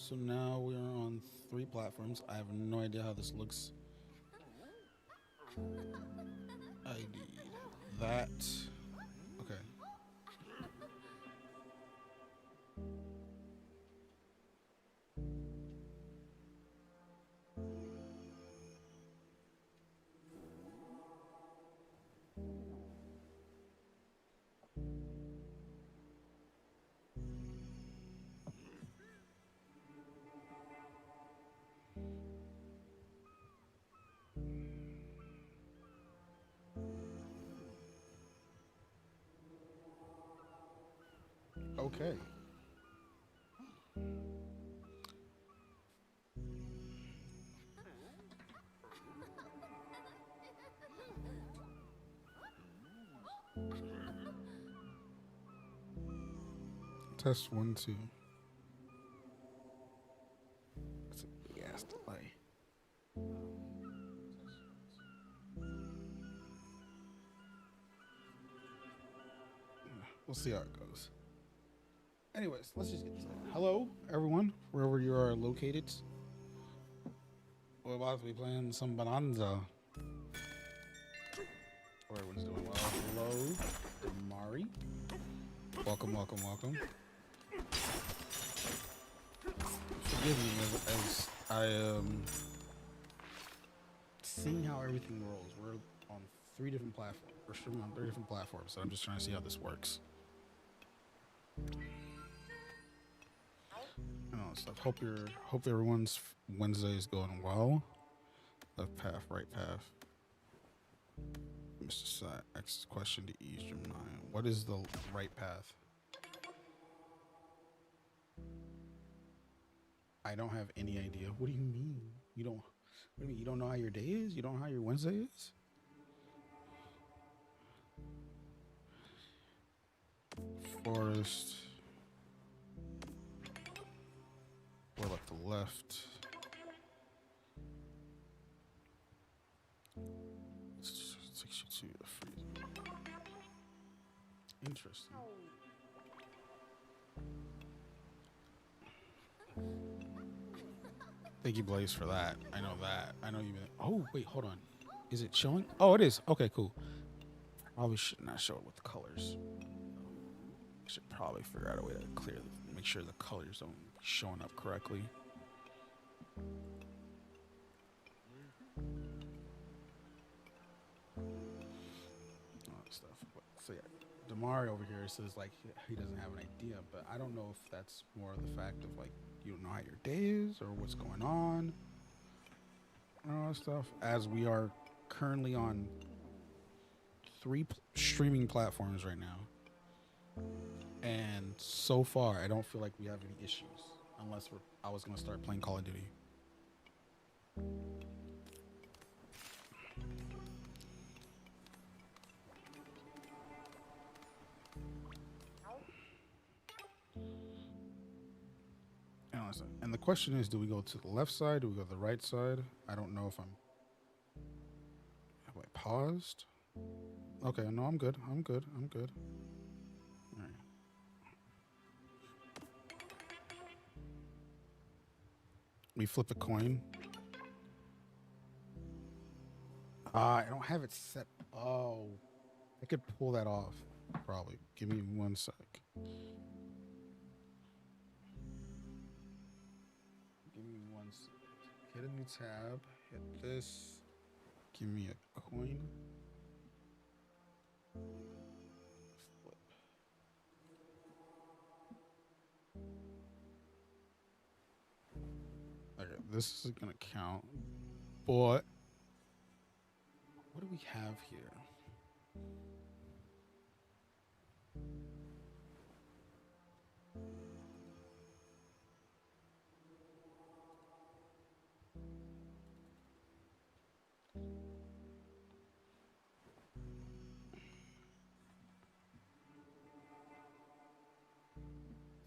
So now we are on 3 platforms. I have no idea how this looks. I need that. Okay. Okay. Test 1, 2. That's a big ass delay. We'll see how it goes. Anyways, let's just get started. Hello, everyone, wherever you are located. We're about to be playing some Bananza. Hope everyone's doing well. Hello, Damari. Welcome, welcome, welcome. Forgive me as I am seeing how everything rolls. We're on 3 different platforms. We're streaming on 3 different platforms, so I'm just trying to see how this works. Stuff. Hope everyone's Wednesday is going well. Left path, right path. Mr. Side, question to ease your mind. What is the right path? I don't have any idea. What do you mean? You don't? What do you mean? You don't know how your day is? You don't know how your Wednesday is? Forest. Or like the left. Takes you to the freezer. Interesting. Thank you, Blaze, for that. I know that. I know you've been. Oh, wait, hold on. Is it showing? Oh, it is. Okay, cool. Probably should not show it with the colors. I should probably figure out a way to make sure the colors don't be showing up correctly. All that stuff. So yeah, Damari over here says like he doesn't have an idea, but I don't know if that's more the fact of like you don't know how your day is or what's going on. And all that stuff. As we are currently on 3 streaming platforms right now. And so far, I don't feel like we have any issues, unless I was gonna start playing Call of Duty. And the question is, do we go to the left side? Do we go to the right side? I don't know if have I paused? Okay, no, I'm good. I'm good. I'm good. All right. We flip a coin. I don't have it set. Oh, I could pull that off. Probably. Give me 1 sec. Give me 1 sec. Hit a new tab. Hit this. Give me a coin. Flip. Okay, this is gonna count. But what do we have here?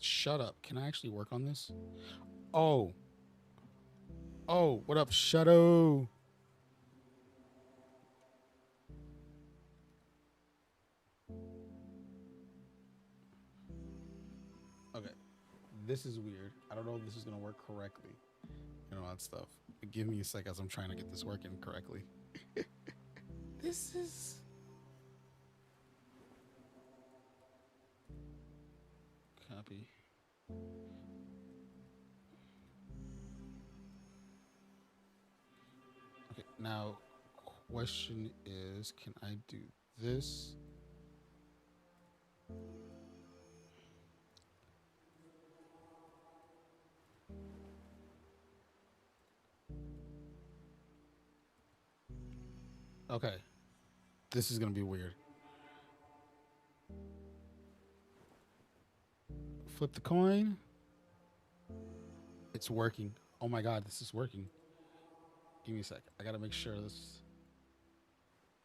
Shut up. Can I actually work on this? Oh. Oh, what up, Shadow? Okay. This is weird. I don't know if this is gonna work correctly. All that stuff. Give me a sec as I'm trying to get this working correctly. This is copy. Okay, now question is, can I do this? Okay, this is gonna be weird. Flip the coin. It's working. Oh my god, this is working. Give me a sec. I gotta make sure this.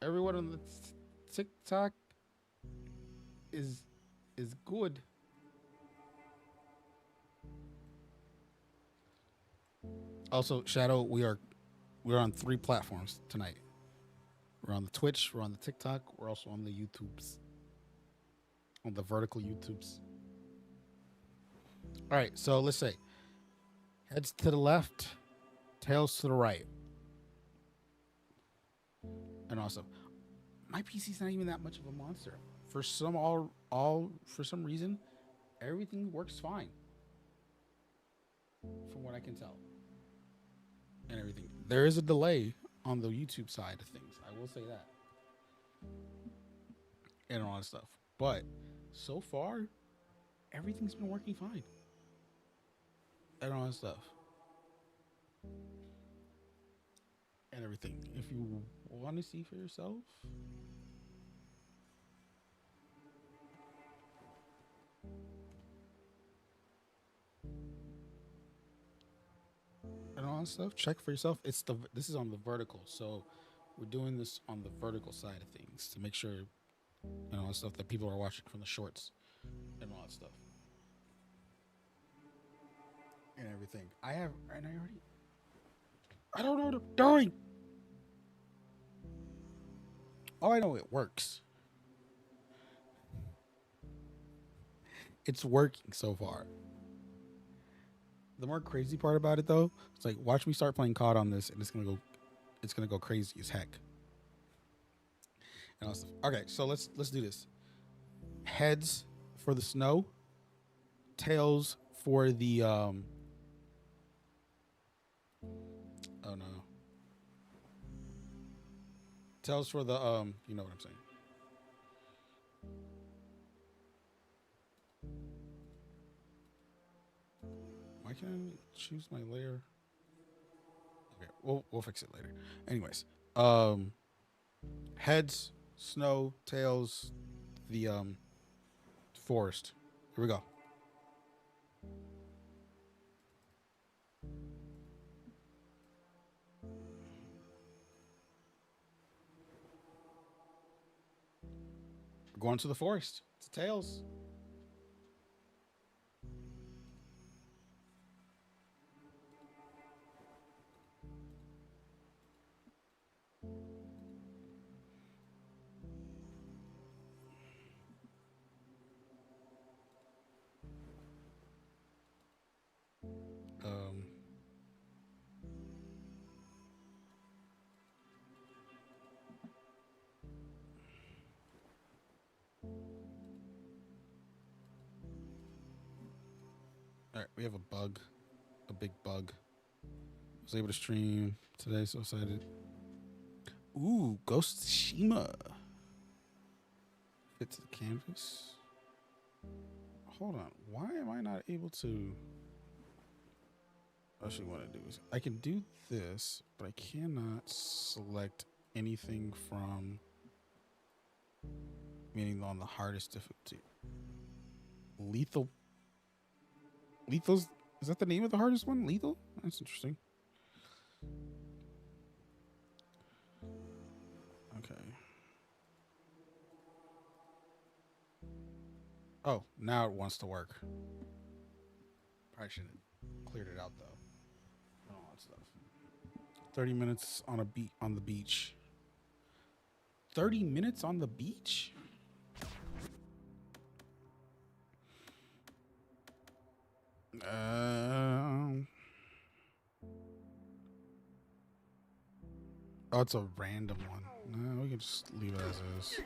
Everyone on the TikTok is good. Also, Shadow, we're on 3 platforms tonight. We're on the Twitch, we're on the TikTok, we're also on the YouTubes. On the vertical YouTubes. All right, so let's say heads to the left, tails to the right. And also, my PC's not even that much of a monster. For some for some reason, everything works fine. From what I can tell. And everything. There is a delay on the YouTube side of things. I will say that. And all that stuff. But so far, everything's been working fine. And all that stuff. And everything. If you want to see for yourself. And all that stuff, check for yourself. This is on the vertical, so we're doing this on the vertical side of things to make sure, all that stuff that people are watching from the shorts and all that stuff and everything. I don't know what I'm doing. Oh, I know it works. It's working so far. The more crazy part about it, though, it's like watch me start playing COD on this, and it's gonna go crazy as heck. And all stuff. Okay, so let's do this. Heads for the snow, tails for the oh no, tails for the you know what I'm saying. Why can't I choose my layer? Okay, we'll fix it later. Anyways, heads, snow, tails, the forest. Here we go. We're going to the forest. It's tails. Um, all right, we have a bug, a big bug. I was able to stream today, so excited. Ooh, Ghost of Tsushima. Fit to the canvas. Hold on, why am I not able to? Actually, what I do is I can do this, but I cannot select anything from, meaning on the hardest difficulty. Lethal's, is that the name of the hardest one? Lethal? That's interesting. Okay. Oh, now it wants to work. Probably should have cleared it out though. All that stuff. 30 minutes on the beach. 30 minutes on the beach? Oh, it's a random one. No, we can just leave it as is.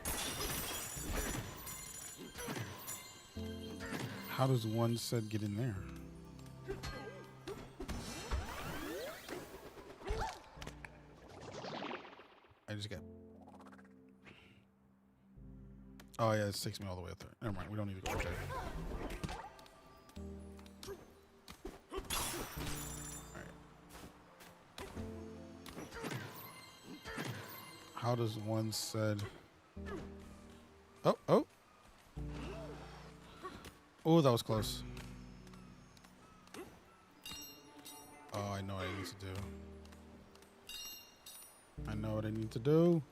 How does one said get in there? I just got... Oh, yeah, it takes me all the way up there. Never mind, we don't need to go there. How does one said... Oh, oh. Oh, that was close. Oh, I know what I need to do. I know what I need to do.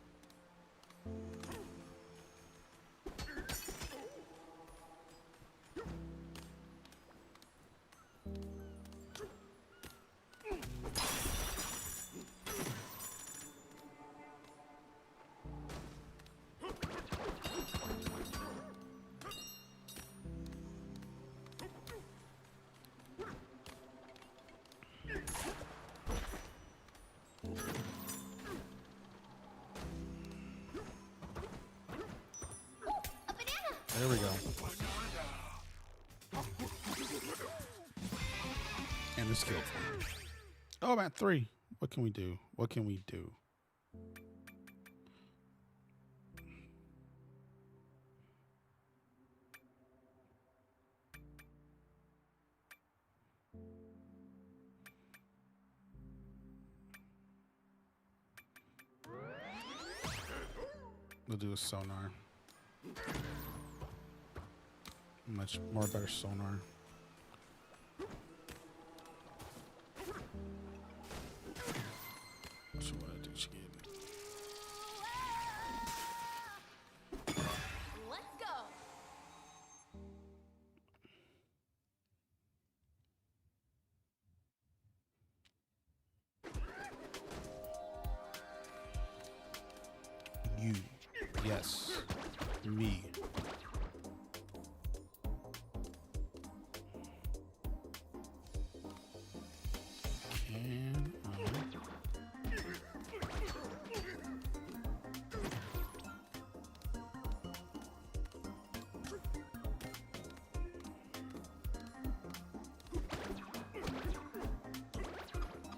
There we go. And the skill point. Oh, I'm at 3. What can we do? What can we do? We'll do a sonar. Much more better sonar. So what I do, Let's go. You. Yes. Me.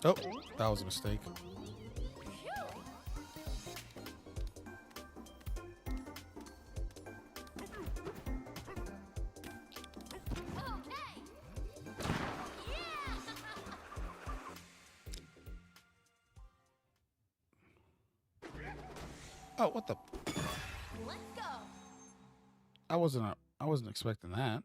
Oh, that was a mistake. Oh, what the? Let's go. I wasn't expecting that.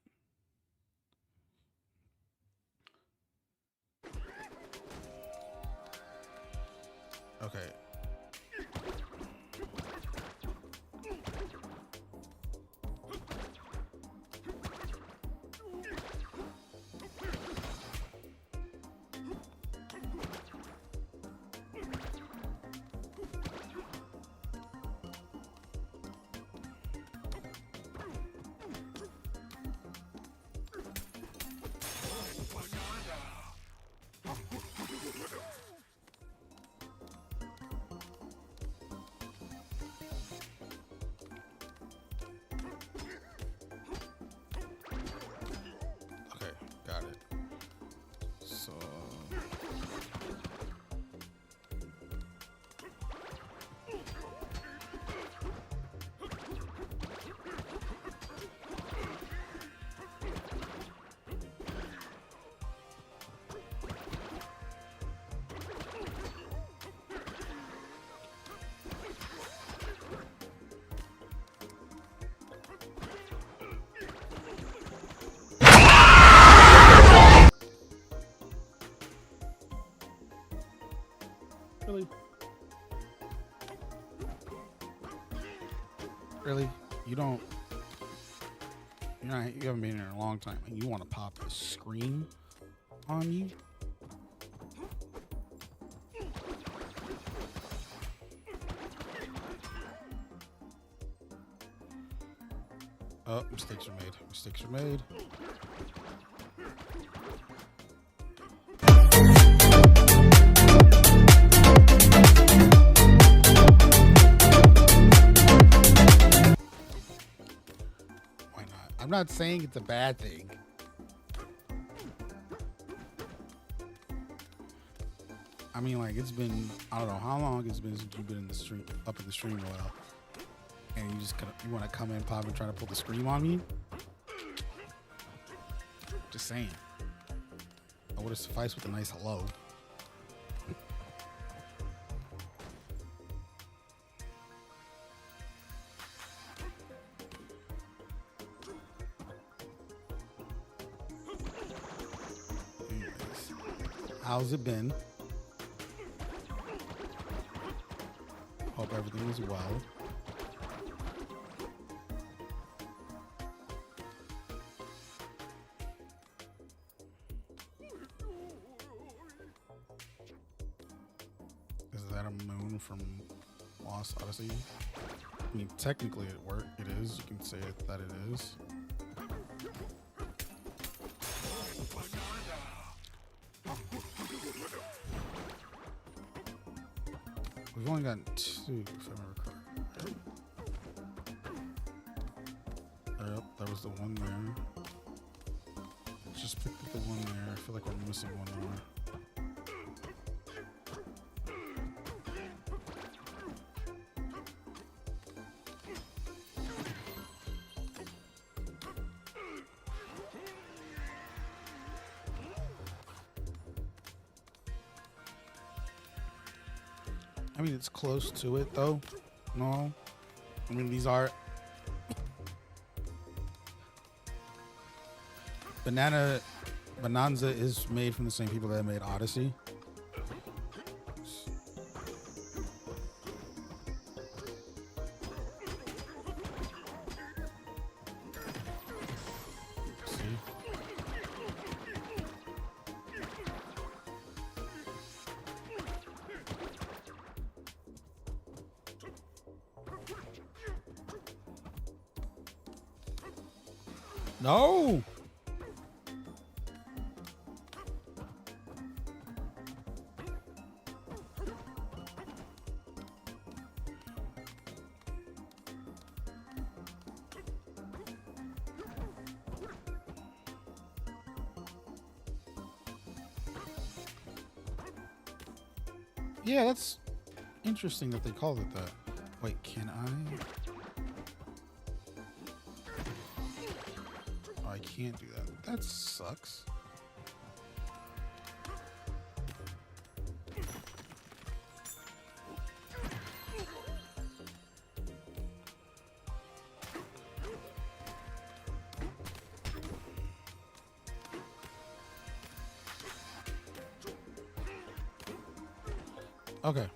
Okay. Got it. So really? Really? You don't... you haven't been here in a long time and you want to pop a screen on you? Oh, mistakes are made. Mistakes are made. not saying it's a bad thing. I mean, like, it's been, I don't know how long it's been since you've been in the stream, up in the stream a while. And you just you want to come in, pop, and try to pull the scream on me? Just saying. I would have sufficed with a nice hello. Anyways, how's it been? Hope everything is well. Is that a moon from Lost Odyssey? I mean, technically it is. You can say that it is. We've only gotten 2, if I remember correctly. Yep, that was the one there. Just picked up the one there. I feel like we're missing one more. I mean, it's close to it, though. No. I mean, these are... Bananza is made from the same people that made Odyssey. No! Yeah, that's interesting that they called it that. Wait, can I? Oh, I can't do that. That sucks. Okay.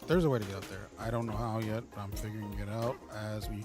There's a way to get up there. I don't know how yet, but I'm figuring it out as we...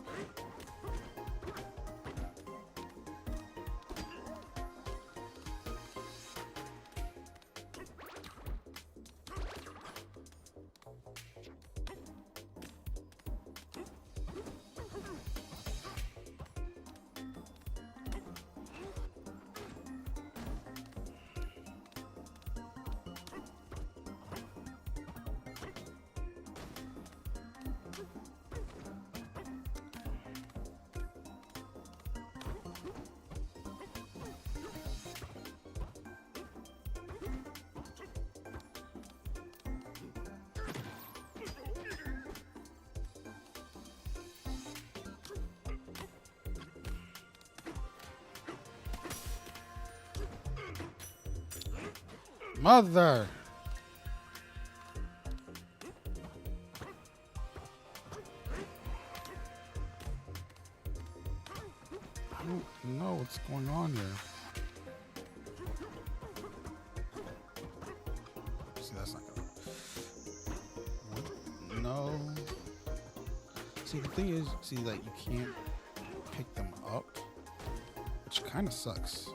Mother! I don't know what's going on here. See, that's not gonna... What? No. See, the thing is, see, like, you can't pick them up, which kind of sucks.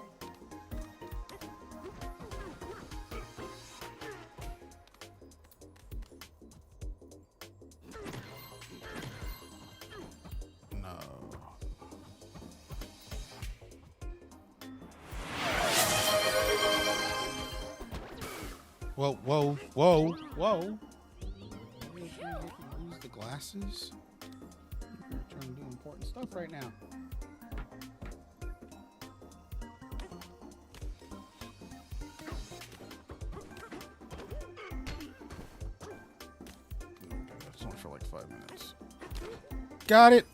Whoa, whoa, whoa, whoa. Use the glasses? important stuff right now. It's only for like 5 minutes. Got it.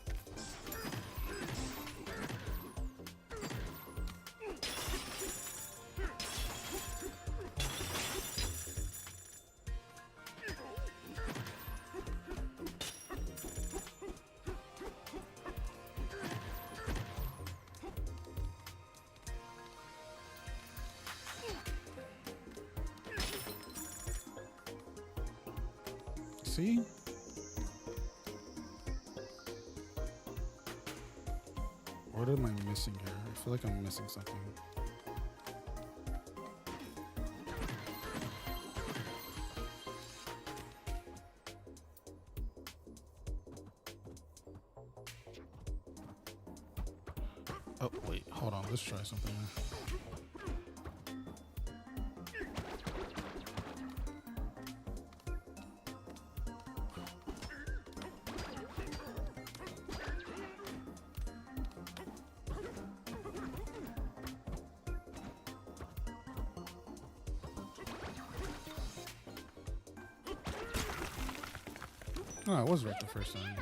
See? What am I missing here? I feel like I'm missing something. Oh, wait. Hold on. Let's try something. Oh, I was right the first time.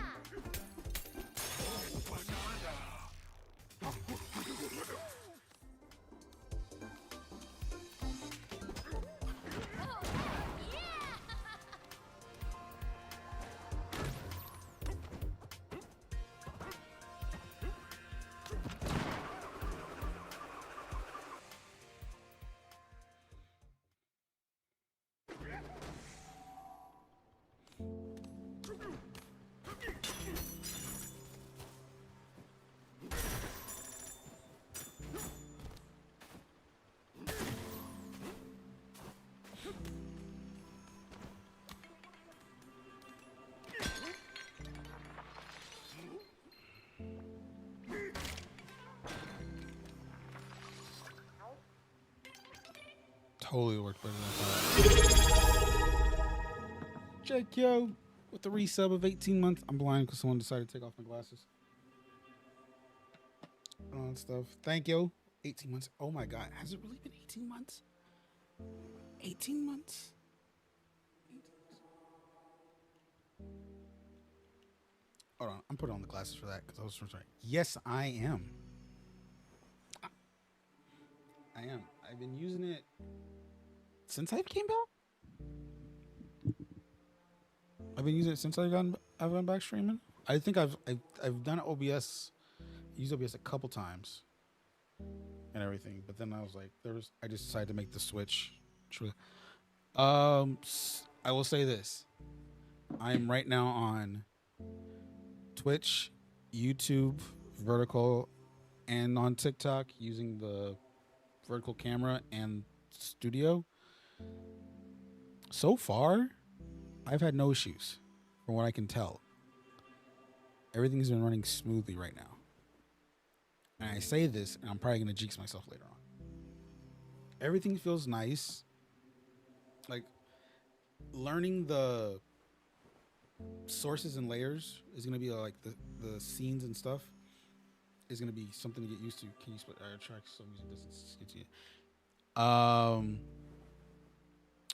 Totally worked better than I thought. Jake, yo, with the resub of 18 months. I'm blind because someone decided to take off my glasses. All that stuff. Thank you. 18 months. Oh my God. Has it really been 18 months? 18 months? Hold on. I'm putting on the glasses for that because I was trying. Yes, I am. I am. I've been using it since I came back. I've been using it since I've gone back streaming. I think I've done OBS, used OBS a couple times, and everything. But then I was like, I just decided to make the switch. I will say this: I'm right now on Twitch, YouTube, vertical, and on TikTok using the vertical camera and studio. So far, I've had no issues from what I can tell. Everything's been running smoothly right now. And I say this, and I'm probably going to jinx myself later on. Everything feels nice. Like, learning the sources and layers is going to be like the scenes and stuff is going to be something to get used to. Can you split tracks so music doesn't get to you?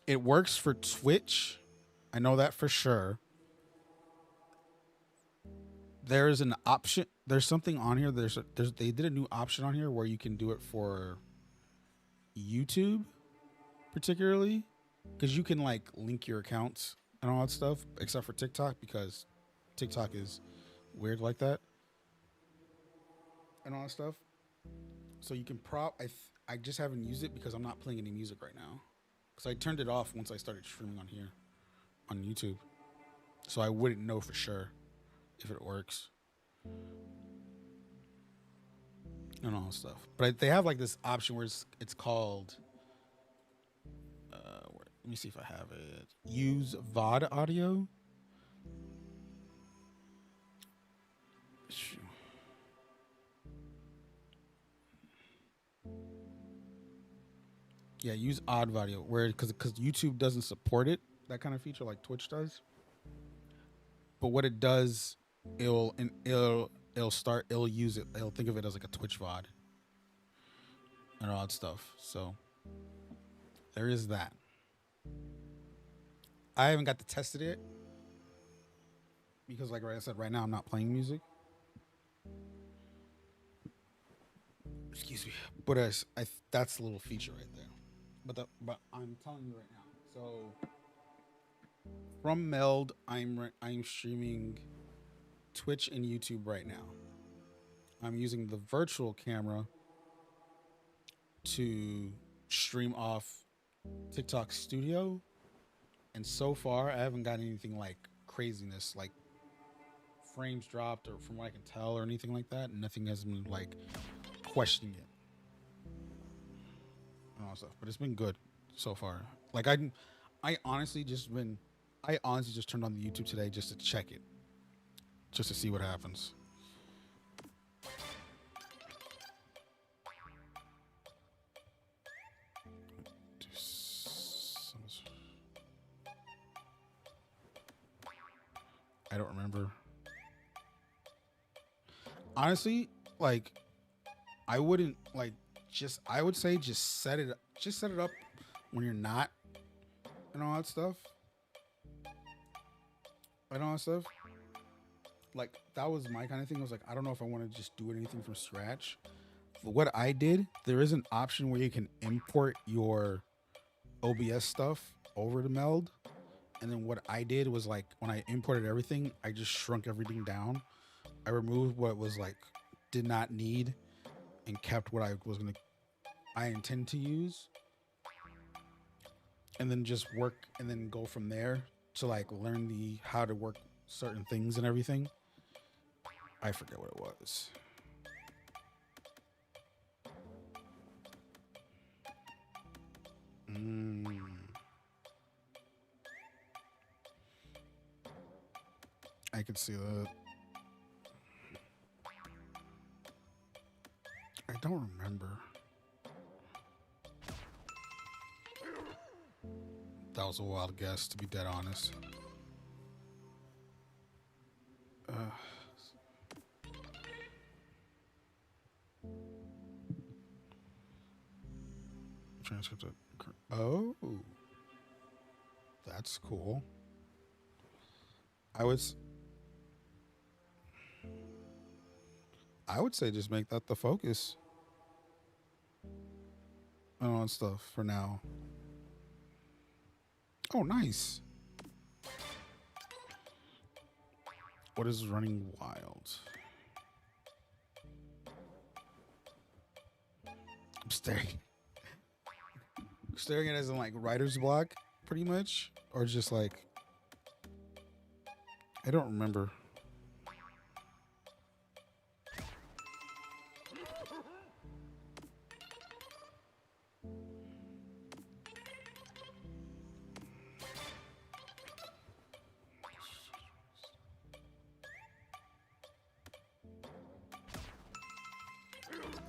It works for Twitch. I know that for sure. There's an option. There's something on here. They did a new option on here where you can do it for YouTube, particularly, because you can like link your accounts and all that stuff, except for TikTok because TikTok is weird like that and all that stuff. So you can I just haven't used it because I'm not playing any music right now. Because I turned it off once I started streaming on here, on YouTube. So I wouldn't know for sure if it works. And all that stuff. But they have like this option where it's called, let me see if I have it. Use VOD audio. Yeah, use odd audio where because YouTube doesn't support it, that kind of feature like Twitch does. But what it does, it'll It'll use it. It'll think of it as like a Twitch VOD and all that stuff. So there is that. I haven't got to test it yet because, like I said, right now I'm not playing music. Excuse me, but that's a little feature right there. But I'm telling you right now. So from Meld, I'm streaming Twitch and YouTube right now. I'm using the virtual camera to stream off TikTok Studio, and so far I haven't got anything like craziness, like frames dropped, or from what I can tell, or anything like that. Nothing has been like questioning it and all that stuff. But it's been good so far. Like I honestly just been, I honestly just turned on the YouTube today just to check it, just to see what happens. I don't remember. Honestly, like I wouldn't like just I would say just set it up when you're not and all that stuff. And all that stuff. Like that was my kind of thing. I was like, I don't know if I want to just do anything from scratch. What I did, there is an option where you can import your OBS stuff over to Meld. And then what I did was like when I imported everything, I just shrunk everything down. I removed what was like did not need and kept what I intend to use. And then just work and then go from there to like learn the how to work certain things and everything. I forget what it was. I can see that. I don't remember. That was a wild guess, to be dead honest. Transcript. Oh, that's cool. I would say just make that the focus on stuff for now. Oh, nice. What is running wild? I'm staring at it as in like writer's block, pretty much, or just like I don't remember.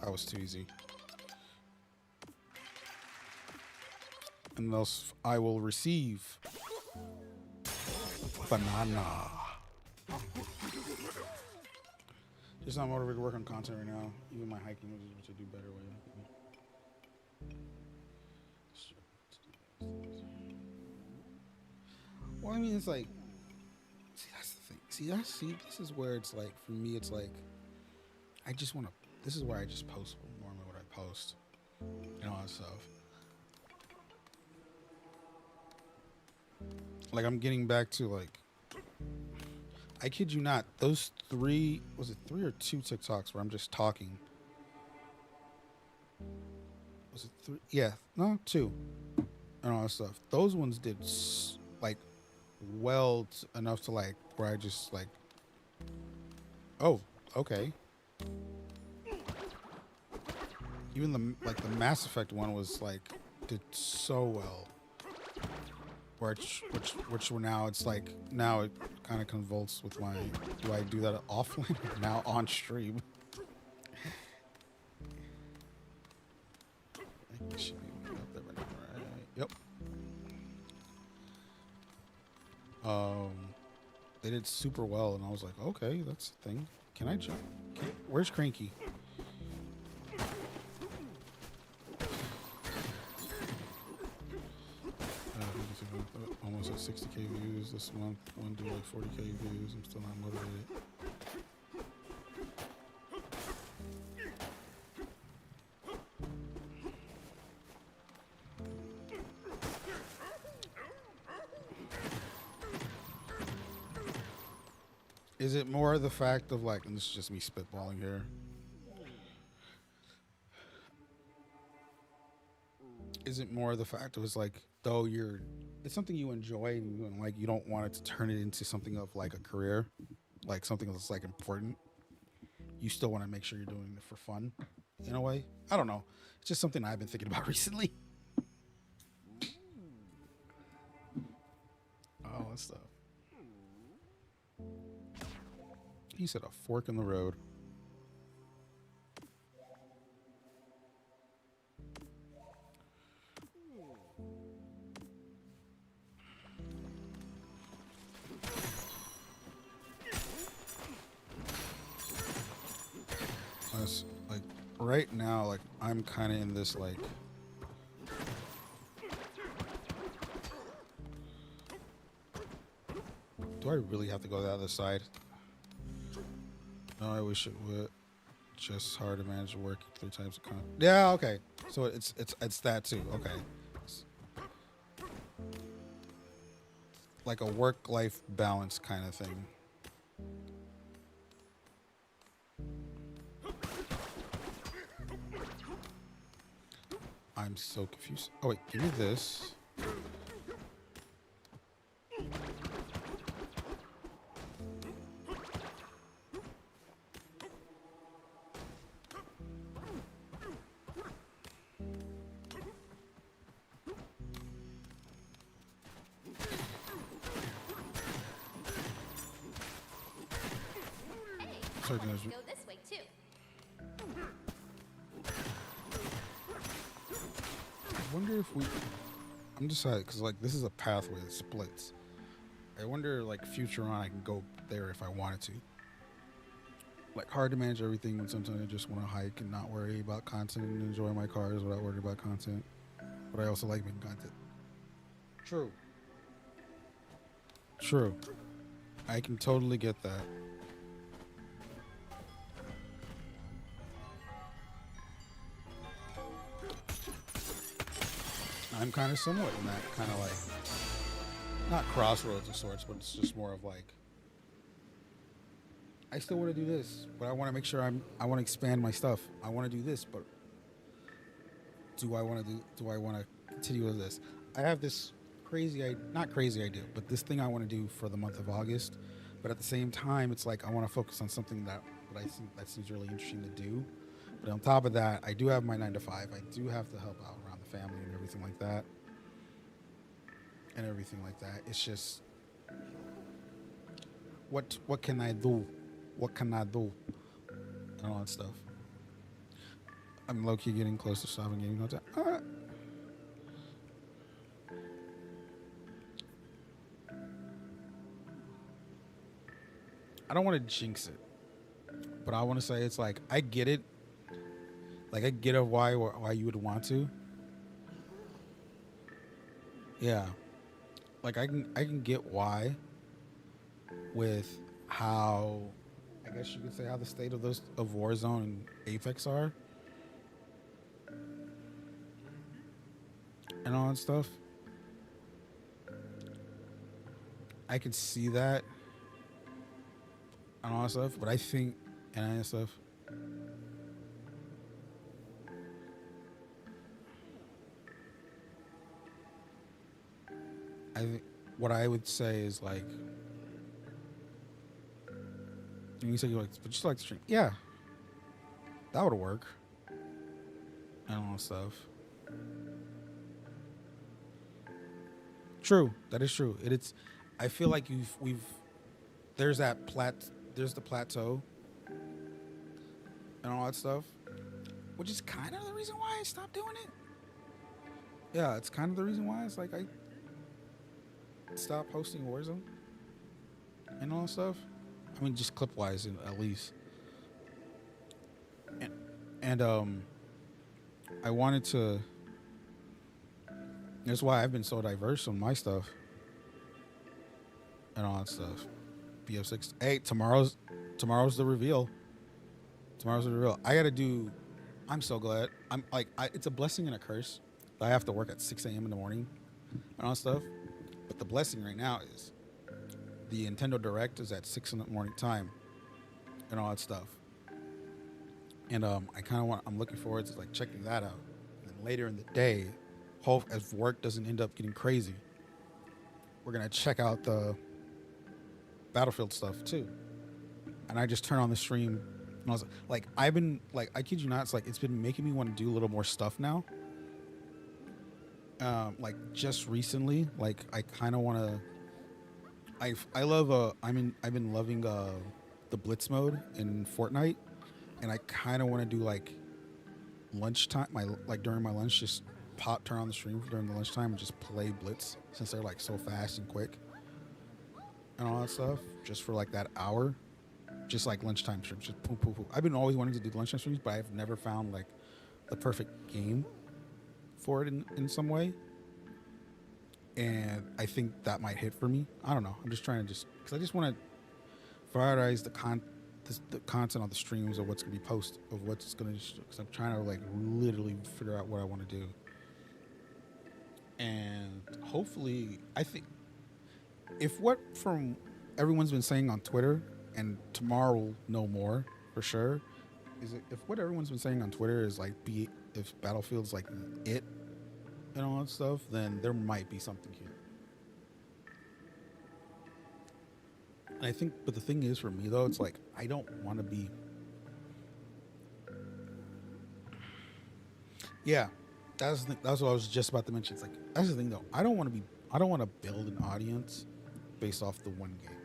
That was too easy. And thus I will receive banana. Just not motivated to work on content right now. Even my hiking was to do better with. Well, I mean, it's like, see, that's the thing. This is where it's like, for me, it's like, I just want to, this is where I just post more of what I post and all that stuff. Like, I'm getting back to, like, I kid you not, those was it 3 or 2 TikToks where I'm just talking? Was it 3? Yeah, no, 2. And all that stuff. Those ones did, like, enough to, like, where I just, like, oh, okay. Even the Mass Effect one was, like, did so well. Which were now, it's like, now it kind of convolts with my, do I do that offline or now on stream? I should be up there right now, right? Yep. They did super well, and I was like, okay, that's the thing. Can I jump? Where's Cranky? Almost at 60K views this month. One do like 40K views. I'm still not motivated. Is it more the fact of like, and this is just me spitballing here. Is it more the fact of it's like, though it's something you enjoy and like you don't want it to turn it into something of like a career, like something that's like important. You still want to make sure you're doing it for fun, in a way. I don't know. It's just something I've been thinking about recently. Oh, that stuff. He said a fork in the road. Like right now, like I'm kind of in this like. Do I really have to go the other side? No, I wish it would. Just hard to manage work 3 times a con. Yeah, okay. So it's that too. Okay. It's like a work-life balance kind of thing. I'm so confused. Oh wait, give me this. Sorry, guys. Go this way too. I wonder if we. I'm decided because like this is a pathway that splits. I wonder like future on I can go there if I wanted to. Like hard to manage everything when sometimes I just want to hike and not worry about content and enjoy my cars without worrying about content. But I also like making content. True. True. I can totally get that. I'm kind of somewhat in that kind of like, not crossroads of sorts, but it's just more of like, I still want to do this, but I want to make sure I want to expand my stuff. I want to do this, but do I want to continue with this? I have this not crazy idea, but this thing I want to do for the month of August. But at the same time, it's like I want to focus on something that I think that seems really interesting to do. But on top of that, I do have my 9 to 5. I do have to help out around the family and everything like that. It's just what can I do? What can I do? And all that stuff. I'm low-key getting close to stopping gaming content. I don't want to jinx it, but I want to say it's like I get it. Like I get why you would want to. Yeah, like I can get why. With how, I guess you could say how the state of Warzone and Apex are, and all that stuff. I can see that and all that stuff, but I think and all that stuff. I think what I would say is like, and you said you like, but you still like to stream. Yeah, that would work. And all that stuff. True, that is true. It's. I feel like there's the plateau, and all that stuff, which is kind of the reason why I stopped doing it. Yeah, it's kind of the reason why it's like I stopped posting Warzone and all that stuff. I mean, just clip-wise, at least. and, and I wanted to. That's why I've been so diverse on my stuff and all that stuff. BF6. Hey, tomorrow's the reveal. Tomorrow's the reveal. I gotta do. I'm so glad. I'm like, it's a blessing and a curse. I have to work at 6 a.m. in the morning and all that stuff. But the blessing right now is the Nintendo Direct is at 6 in the morning time and all that stuff. And I kind of want. I'm looking forward to like checking that out. And then later in the day, hope if work doesn't end up getting crazy, we're gonna check out the Battlefield stuff too. And I just turn on the stream, and I was like, I've been like, I kid you not, it's like it's been making me want to do a little more stuff now. Like just recently, like I kind of want to. I love I've been loving the Blitz mode in Fortnite, and I kind of want to do like lunchtime, my like during my lunch, just turn on the stream during the lunchtime and just play Blitz since they're like so fast and quick and all that stuff, just for like that hour, just like lunchtime streams, just poo poo poo. I've been always wanting to do lunchtime streams, but I've never found like the perfect game for it in some way. And I think that might hit for me. I don't know. I'm just trying to because I just want to prioritize the content on the streams of what's gonna be posted, of what's gonna. Because I'm trying to like literally figure out what I want to do. And hopefully, I think if what from everyone's been saying on Twitter, and tomorrow we'll know more for sure, is if what everyone's been saying on Twitter is like if Battlefield's like it and all that stuff, then there might be something here. And I think, but the thing is for me though, it's like I don't want to be. Yeah, that's what I was just about to mention. It's like that's the thing though. I don't want to build an audience based off the one game.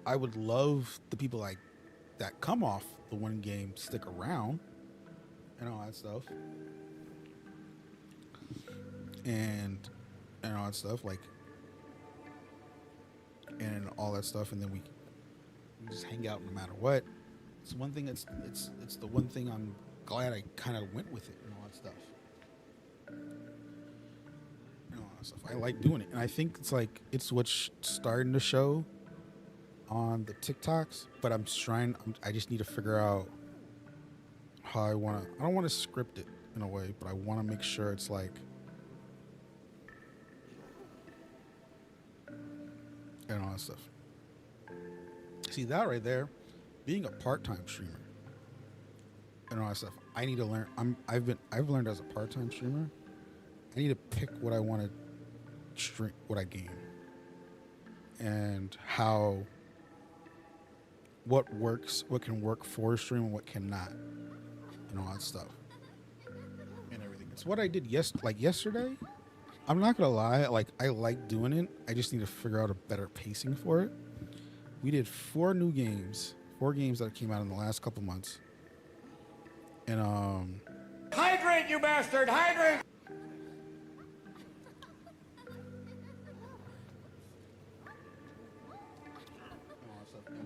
I would love the people like that come off the one game stick around and all that stuff. And all that stuff, like, and all that stuff, and then we just hang out no matter what. It's one thing it's the one thing I'm glad I kind of went with it and all that stuff. And all that stuff. I like doing it, and I think it's like it's what's starting to show on the TikToks. But I just need to figure out how I want to. I don't want to script it in a way, but I want to make sure it's like. And all that stuff. See that right there, being a part-time streamer and all that stuff. I need to learn. I've learned as a part-time streamer. I need to pick what I want to stream, what I game, and what works, what can work for a stream, and what cannot, and all that stuff, and everything. It's what I did yesterday. I'm not gonna lie, like I like doing it. I just need to figure out a better pacing for it. We did 4 games that came out in the last couple months, and Hydrate, you bastard! Hydrate!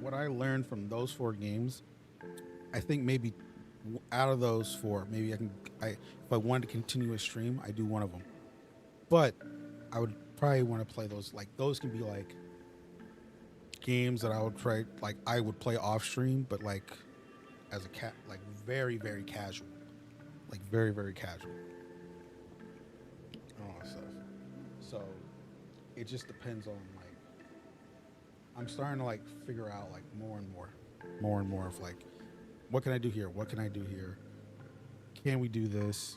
and what I learned from those 4 games, I think maybe out of those 4, maybe if I wanted to continue a stream, I do one of them. But I would probably want to play those. Like those can be like games that I would try. Like I would play off stream, but like as a like very very casual, like very very casual. All that stuff. So it just depends on like I'm starting to like figure out like more and more of like what can I do here? What can I do here? Can we do this?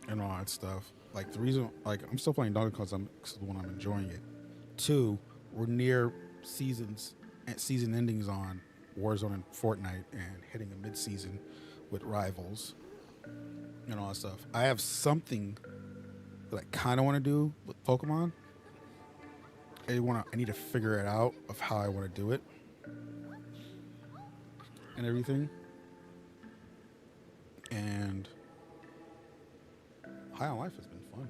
And all that stuff. Like the reason, like I'm still playing Donkey Kong because when I'm enjoying it. 2, we're near season endings on Warzone and Fortnite, and hitting a mid-season with Rivals and all that stuff. I have something that I kind of want to do with Pokemon. I need to figure it out of how I want to do it and everything. And High on Life has been fun.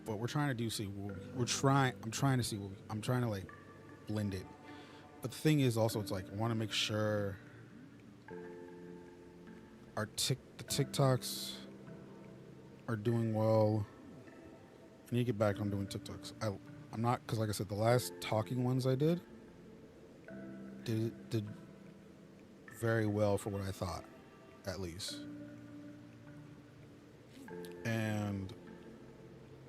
But we're trying to do I'm trying to like blend it. But the thing is also it's like I want to make sure the TikToks are doing well. I need to get back on doing TikToks. I'm not, because like I said, the last talking ones I did very well for what I thought, at least. And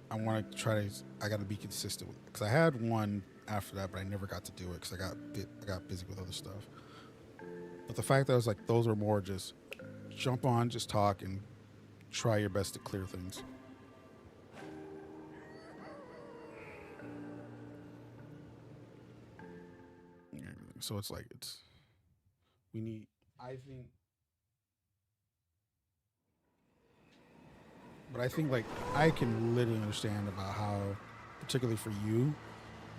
I want to try to. I got to be consistent with it because I had one after that, but I never got to do it because I got busy with other stuff. But the fact that I was like, those are more just jump on, just talk, and try your best to clear things. So it's like we need. I think. But I think like I can literally understand about how, particularly for you,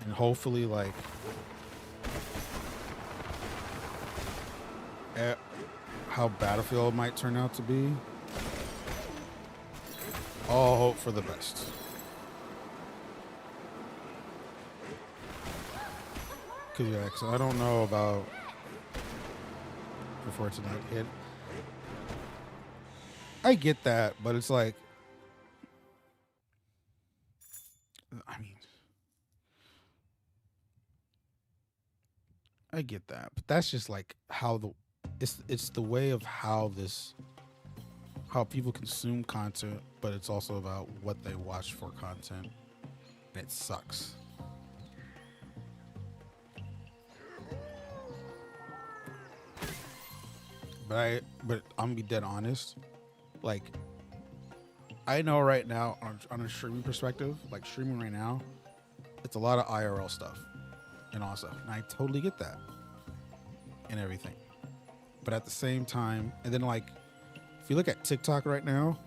and hopefully like how Battlefield might turn out to be. All hope for the best. Cause I don't know about before it's not hit. I get that, but it's like, I mean, I get that, but that's just like how it's the way of how people consume content, but it's also about what they watch for content, and it sucks. But I'm gonna be dead honest. Like, I know right now on a streaming perspective, like streaming right now, it's a lot of IRL stuff and all stuff, and I totally get that and everything. But at the same time, and then like, if you look at TikTok right now,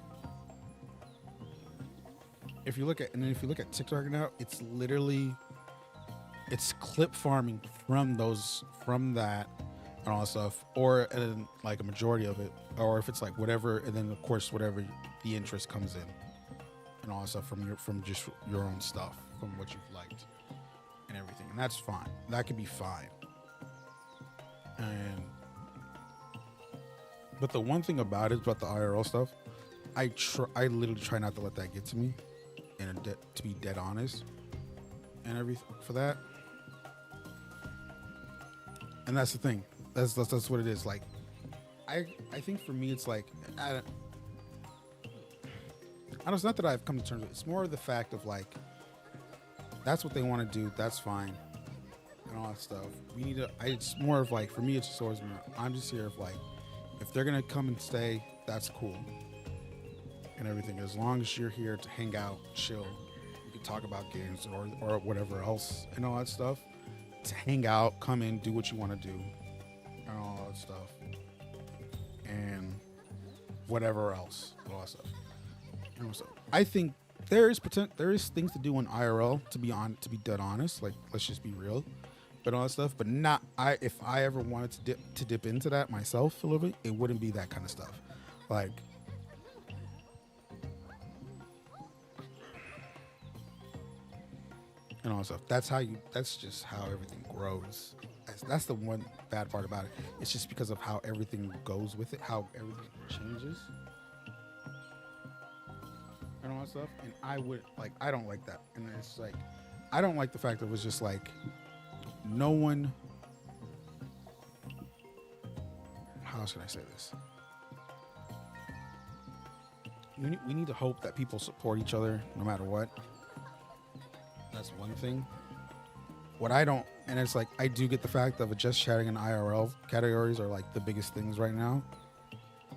if you look at TikTok right now, it's literally clip farming from that and all that stuff, or and then like a majority of it, or if it's like whatever, and then of course whatever the interest comes in and all that stuff from just your own stuff, from what you've liked and everything, and that's fine. That could be fine. But the one thing about it, about the IRL stuff, I literally try not to let that get to me, and to be dead honest, and everything for that. And that's the thing. That's what it is. Like, I think for me, it's like I don't. It's not that I've come to terms with it. It's more of the fact of like, that's what they want to do. That's fine, and all that stuff. We need to. It's more of like, for me, it's just always been. I'm just here of like, if they're gonna come and stay, that's cool, and everything. As long as you're here to hang out, chill, you can talk about games or whatever else and all that stuff. To hang out, come in, do what you want to do, and all that stuff, and whatever else, all that stuff. And so I think there is things to do in IRL, to be dead honest. Like, let's just be real, but all that stuff. But not if I ever wanted to dip into that myself a little bit, it wouldn't be that kind of stuff. Like, and all that stuff. That's just how everything grows. That's the one bad part about it. It's just because of how everything goes with it, how everything changes, and all that stuff. And I don't like that. And it's like, I don't like the fact that it was just like, no one. How else can I say this? We need to hope that people support each other no matter what. That's one thing. What I don't, and it's like, I do get the fact of just chatting and IRL categories are like the biggest things right now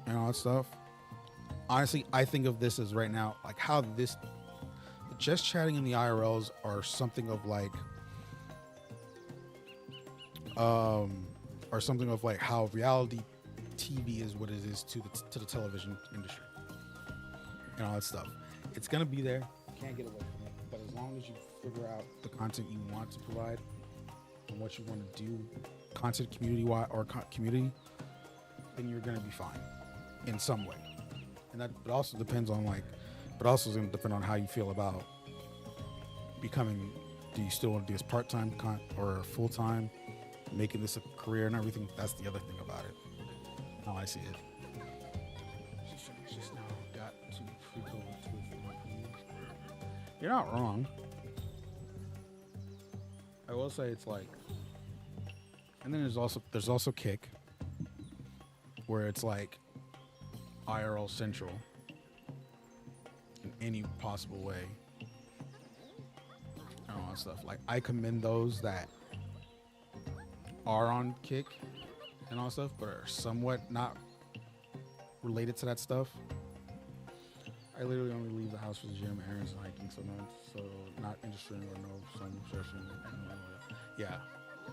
and all that stuff. Honestly, I think of this as right now, like how just chatting in the IRLs are something of like, or something of like how reality TV is what it is to the television industry and all that stuff. It's gonna be there. You can't get away from it. But as long as you figure out the content you want to provide and what you want to do, content community-wise or community, then you're gonna be fine in some way. And that it also depends on it's gonna depend on how you feel about becoming. Do you still want to do this part-time or full-time, making this a career and everything? That's the other thing about it. How I see it. You're not wrong. I will say it's like, and then there's also Kick, where it's like IRL Central in any possible way, and all that stuff. Like I commend those that are on Kick and all that stuff, but are somewhat not related to that stuff. I literally only leave the house for the gym, errands, and hiking, so not interested or no some session. Yeah,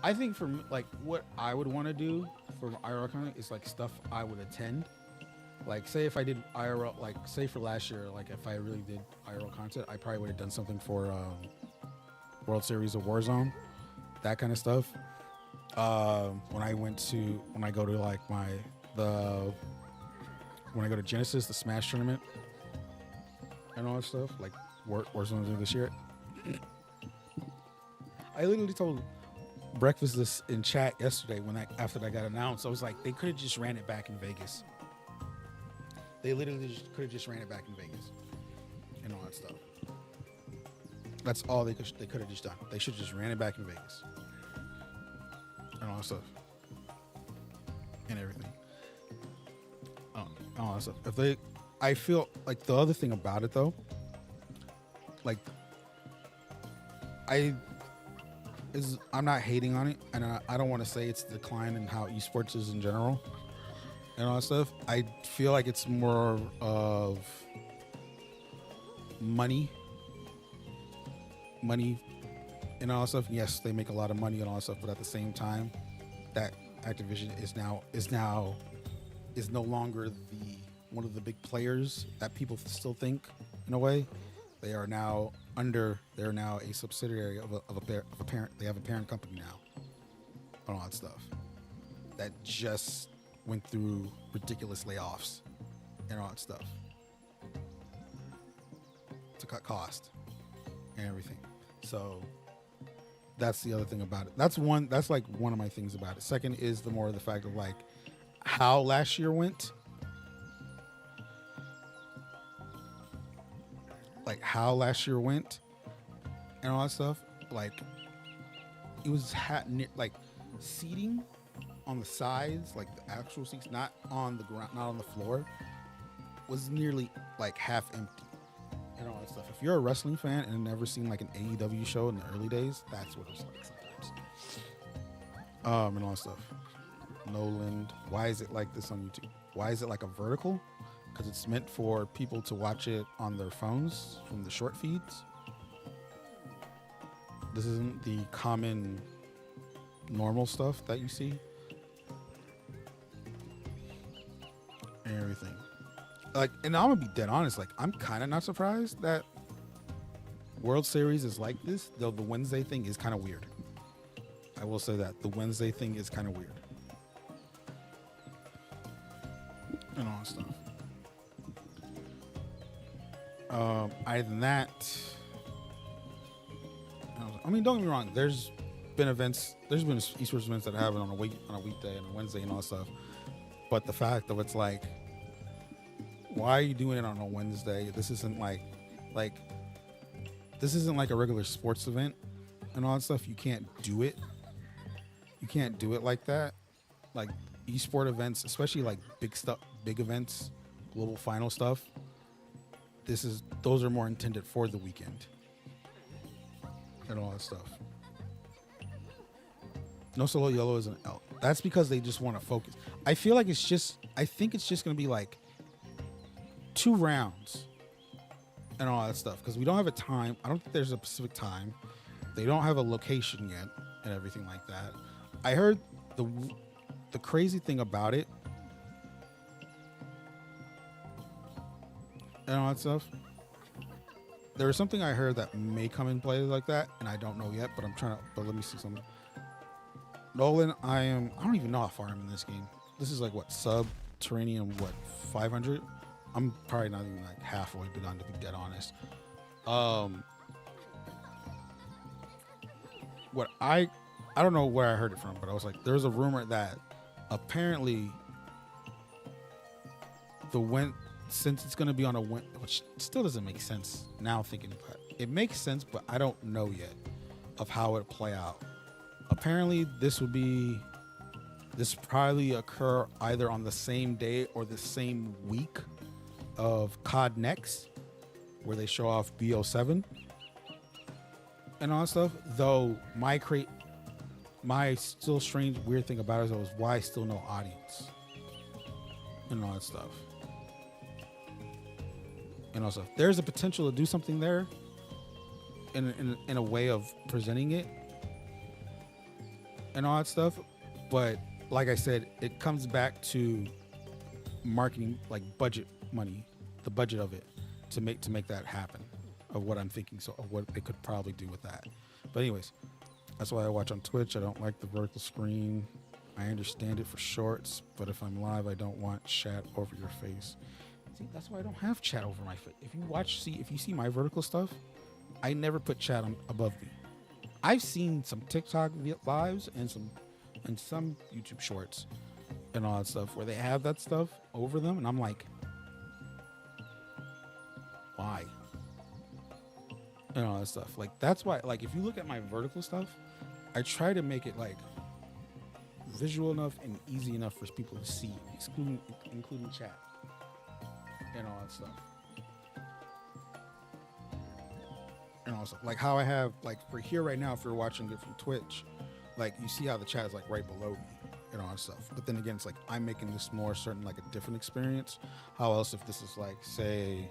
I think for like what I would want to do for IRL content is like stuff I would attend. Like say if I did IRL, like say for last year, like if I really did IRL content, I probably would have done something for World Series of Warzone, that kind of stuff. When I go to like when I go to Genesis, the Smash tournament, and all that stuff, like Warzone this year. I literally told Breakfast this in chat yesterday after that got announced. I was like, they could have just ran it back in Vegas. They literally could have just ran it back in Vegas and all that stuff. That's all they could have just done. They should have just ran it back in Vegas and all that stuff and everything. All that stuff. I feel like the other thing about it though, like I'm not hating on it, and I don't want to say it's a decline in how esports is in general and all that stuff. I feel like it's more of money and all that stuff. Yes, they make a lot of money and all that stuff, but at the same time, that Activision is no longer one of the big players that people still think in a way. They're now a subsidiary of a parent. They have a parent company now and all that stuff that just went through ridiculous layoffs and all that stuff to cut cost and everything. So that's the other thing about it. That's like one of my things about it. Second is the fact of like how last year went. Like how last year went and all that stuff. Like it was like seating on the sides, like the actual seats, not on the ground, not on the floor, was nearly like half empty and all that stuff. If you're a wrestling fan and never seen like an AEW show in the early days, that's what it was like sometimes. And all that stuff. Noland, why is it like this on YouTube? Why is it like a vertical? Because it's meant for people to watch it on their phones from the short feeds. This isn't the common normal stuff that you see and everything. Like, and I'm gonna be dead honest, like I'm kind of not surprised that World Series is like this, though the Wednesday thing is kind of weird. I will say that the Wednesday thing is kind of weird and all that stuff. Other than that, I mean, don't get me wrong. There's been esports events that happen on a weekday and a Wednesday and all that stuff. But the fact of it's like, why are you doing it on a Wednesday? This isn't like a regular sports event and all that stuff. You can't do it. You can't do it like that. Like esport events, especially like big events, global final stuff. Those are more intended for the weekend and all that stuff. No Solo Yellow is an L. That's because they just want to focus. I think it's just going to be like 2 rounds and all that stuff because we don't have a time. I don't think there's a specific time. They don't have a location yet and everything like that. I heard the crazy thing about it and all that stuff. There was something I heard that may come in play like that, and I don't know yet, but let me see something. Nolan, I don't even know how far I'm in this game. This is like what, subterranean, 500? I'm probably not even like halfway done, to be dead honest. I don't know where I heard it from, but I was like, there's a rumor that apparently since it's going to be on a which still doesn't make sense now thinking about it. It makes sense, but I don't know yet of how it play out. Apparently, this probably occur either on the same day or the same week of COD Next, where they show off BO7 and all that stuff. Though my still strange weird thing about it is why still no audience and all that stuff. And also, there's a potential to do something there in a way of presenting it and all that stuff. But like I said, it comes back to marketing, like budget money, the budget of it to make that happen of what I'm thinking. So of what they could probably do with that. But anyways, that's why I watch on Twitch. I don't like the vertical screen. I understand it for shorts, but if I'm live, I don't want chat over your face. See, that's why I don't have chat over my face. If you see my vertical stuff, I never put chat above me. I've seen some TikTok lives and some YouTube shorts and all that stuff where they have that stuff over them, and I'm like, why? And all that stuff. Like, that's why, like, if you look at my vertical stuff, I try to make it like visual enough and easy enough for people to see, including chat and all that stuff. And also, like how I have, like for here right now, if you're watching it from Twitch, like you see how the chat is like right below me and all that stuff. But then again, it's like I'm making this more certain, like a different experience. How else if this is like, say,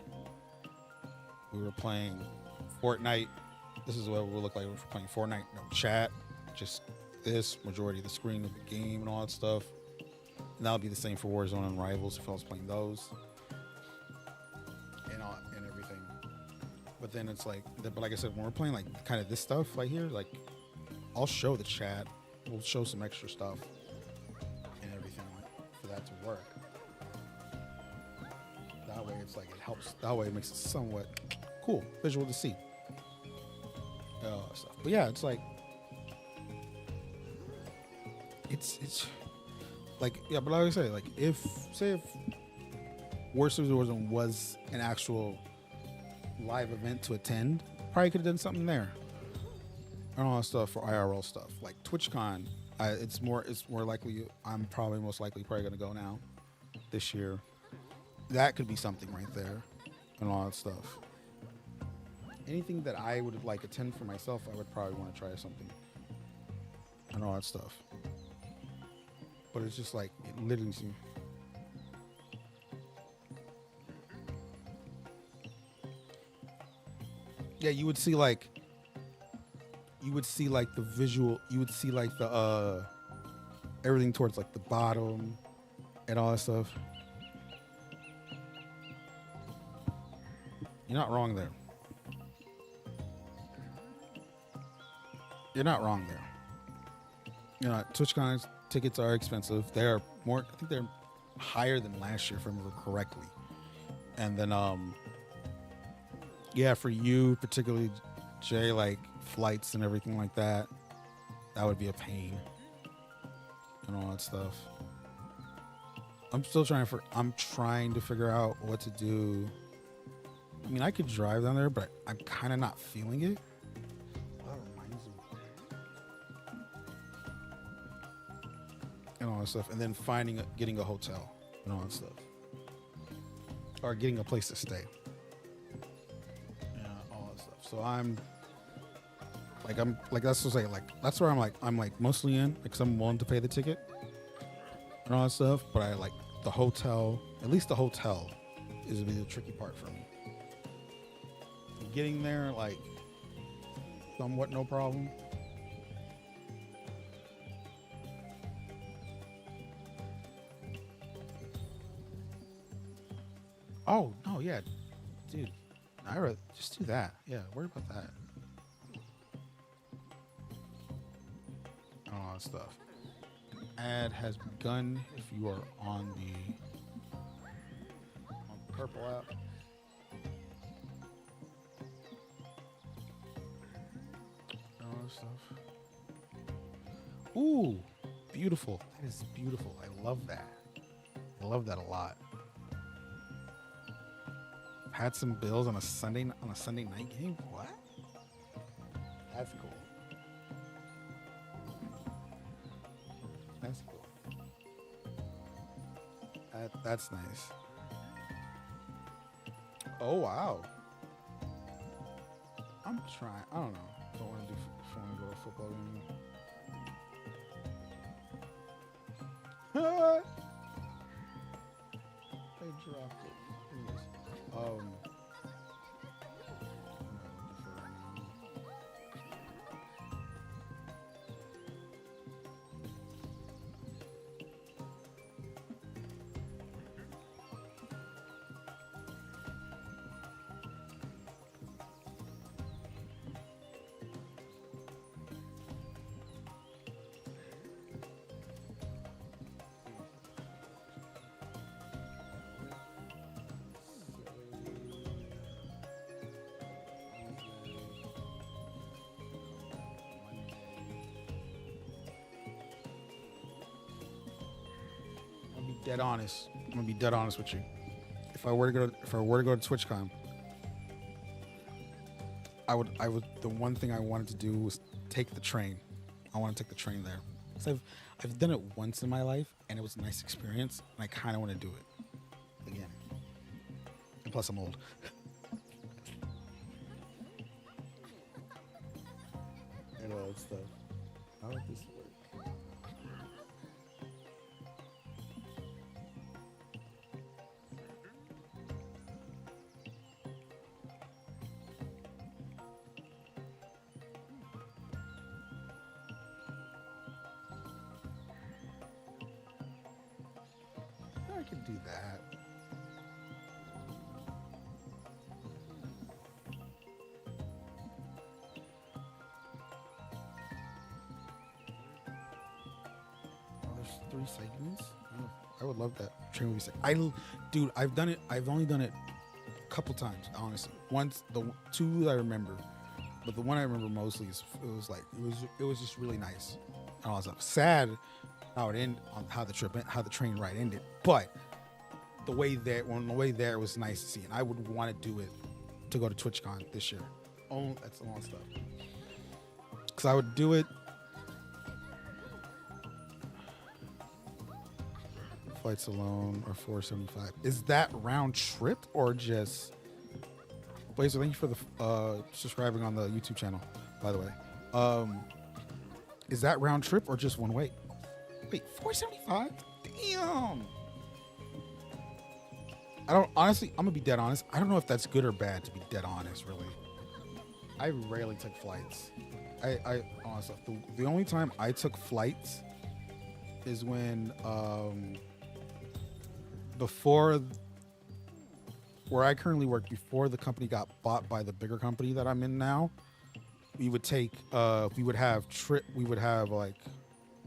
we were playing Fortnite. This is what it would look like if we're playing Fortnite. No chat, just this majority of the screen of the game and all that stuff. And that'll be the same for Warzone and Rivals if I was playing those and everything. But then it's like, but like I said, when we're playing like kind of this stuff right here, like I'll show the chat. We'll show some extra stuff and everything like, for that to work. That way it's like it helps. That way it makes it somewhat cool, visual to see. Stuff. But yeah, it's like it's like, yeah, but like I say, like if War Series Warzone was an actual live event to attend, probably could have done something there and all that stuff for IRL stuff. Like TwitchCon, it's more likely. I'm probably most likely going to go now this year. That could be something right there and all that stuff. Anything that I would like attend for myself, I would probably want to try something and all that stuff. But it's just like, it literally seems. Yeah, you would see like the visual, you would see like the everything towards like the bottom and all that stuff. You're not wrong there. You're not wrong there. You know, TwitchCon tickets are expensive. They're more, I think they're higher than last year, if I remember correctly. And then, yeah, for you particularly, Jay, like flights and everything like that, that would be a pain and all that stuff. I'm trying to figure out what to do. I mean, I could drive down there, but I'm kind of not feeling it. And all that stuff, and then getting a hotel and all that stuff, or getting a place to stay. Yeah, all that stuff. So I'm like that's what I'm like that's where I'm like mostly in, because I'm willing to pay the ticket and all that stuff. But I like the hotel. At least the hotel is the tricky part for me. Getting there, like somewhat no problem. Oh, no, yeah. Dude, I rather just do that. Yeah, worry about that. All that stuff. Ad has begun if you are on the purple app. All that stuff. Ooh, beautiful. That is beautiful. I love that. I love that a lot. Pats and Bills on a Sunday night game. What? That's cool. That's cool. That's nice. Oh wow. I'm trying. I don't know if I want to go to a football game. They dropped it. Anyways, I'm not looking for it right now. Dead honest. I'm gonna be dead honest with you. If I were to go to TwitchCon, I would. The one thing I wanted to do was take the train. I want to take the train there. So I've done it once in my life, and it was a nice experience, and I kind of want to do it again. And plus, I'm old. And all that stuff. How would this work? I could do that. Oh, there's 3 segments. Oh, I would love that train movie segment. Dude, I've done it. I've only done it a couple times, honestly. Once, the 2 I remember, but the one I remember mostly is it was just really nice. And all that stuff. Sad how it ended, on how the train ride ended, but the way there it was nice to see, and I would want to do it to go to TwitchCon this year. Oh, that's all stuff. Because I would do it. Flights alone are $475. Is that round trip or just? Blazer, thank you for the subscribing on the YouTube channel, by the way. Is that round trip or just one way? Wait, $475? Damn. I don't, honestly, I'm gonna be dead honest. I don't know if that's good or bad, to be dead honest, really. I rarely take flights. I honestly, the only time I took flights is when before where I currently work, before the company got bought by the bigger company that I'm in now. We would take we would have like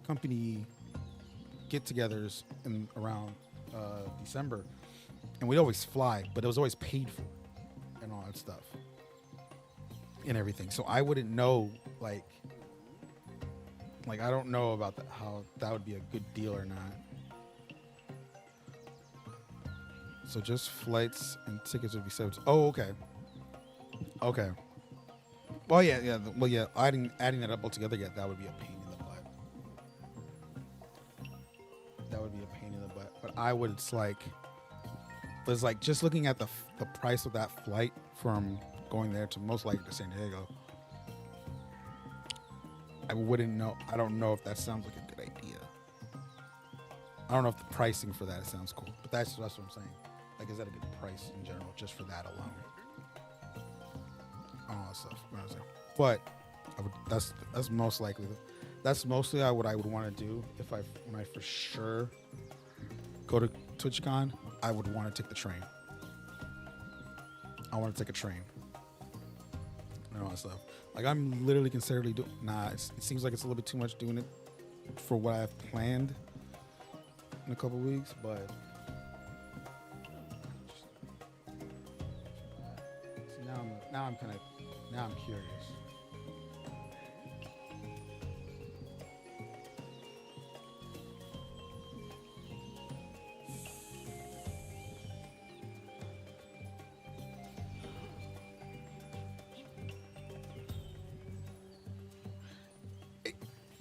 company get-togethers in around December, and we'd always fly, but it was always paid for and all that stuff and everything. So I wouldn't know, like I don't know about how that would be a good deal or not. So just flights and tickets would be $7. Oh, okay. Okay. Well, yeah. Adding that up all together, yeah, that would be a pain in the butt. That would be a pain in the butt. But I would, it's like just looking at the price of that flight from going there to most likely to San Diego. I wouldn't know. I don't know if that sounds like a good idea. I don't know if the pricing for that sounds cool, but that's what I'm saying. Like, is that a good price in general just for that alone? All that stuff. You know what I'm saying? But that's most likely. That's mostly what I would want to do when I for sure go to TwitchCon. I would want to take the train. I want to take a train. And all that stuff. Like, I'm literally considerably doing. Nah, it seems like it's a little bit too much doing it for what I have planned in a couple weeks, but. Now I'm curious.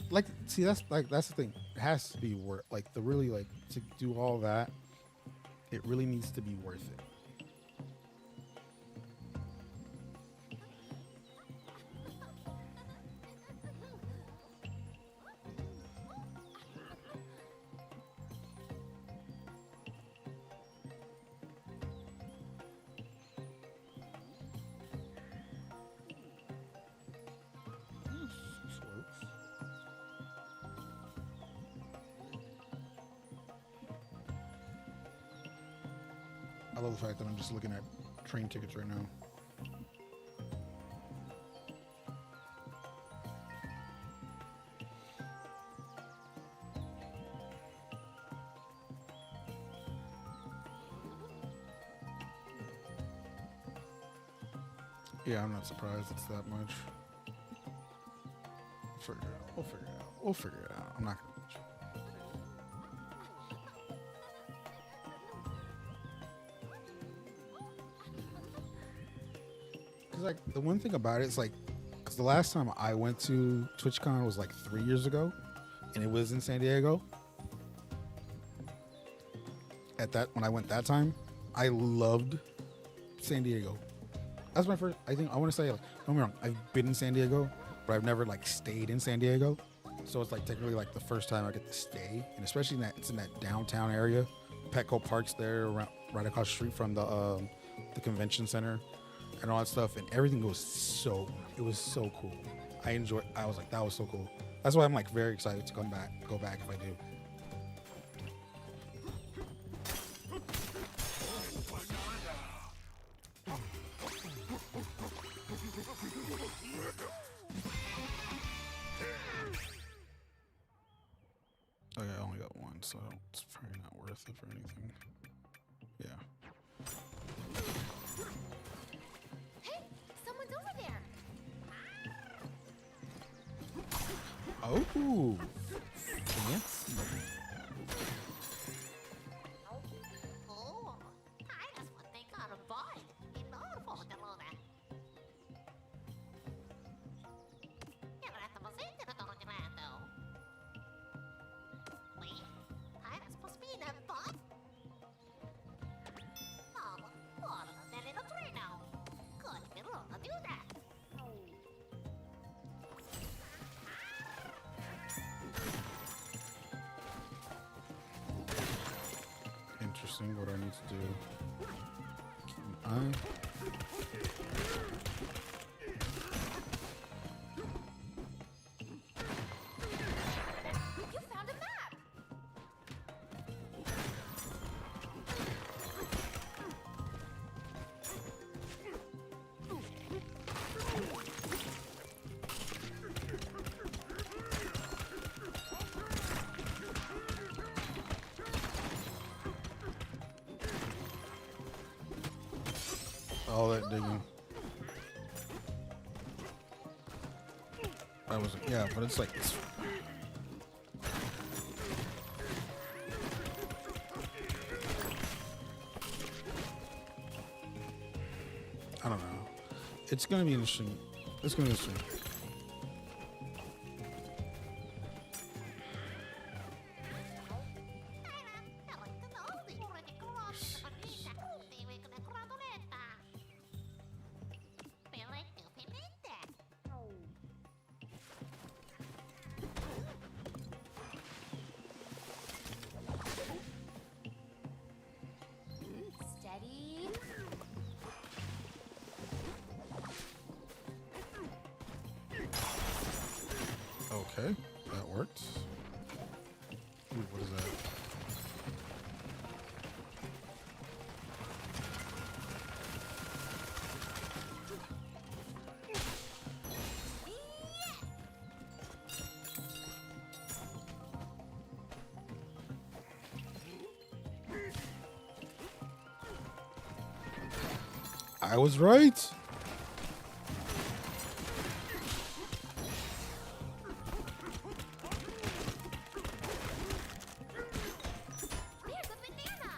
like see that's the thing. It has to be worth like the really like to do all that. It really needs to be worth it. This works. I love the fact that I'm just looking at train tickets right now. Yeah, I'm not surprised it's that much. We'll figure it out. We'll figure it out. We'll figure it out. I'm not gonna bitch. Cause like the one thing about it is like, cause the last time I went to TwitchCon was like 3 years ago, and it was in San Diego. At that when I went that time, I loved San Diego. That's my first. I think I want to say, like, don't get me wrong. I've been in San Diego, but I've never like stayed in San Diego. So it's like technically like the first time I get to stay, and especially in that it's in that downtown area. Petco Park's there, around, right across the street from the convention center, and all that stuff. And everything was so. It was so cool. I enjoyed. I was like, that was so cool. That's why I'm like very excited to go back if I do. Okay, I only got one, so it's probably not worth it for anything. Yeah. Hey, someone's over there. Oh, fancy. Oh, I just what they got a bite. In order for the loader. Era sentire tornato. Wait, I was supposed to be in a bot? Oh, what a little trino. Couldn't be wrong to do that. Interesting. What do I need to do? Keep an eye. You found a map. All that digging. That was yeah, but it's like it's, I don't know. It's gonna be interesting. It's gonna be interesting. Steady. Okay, that worked. Ooh, what is that? I was right. There's a banana.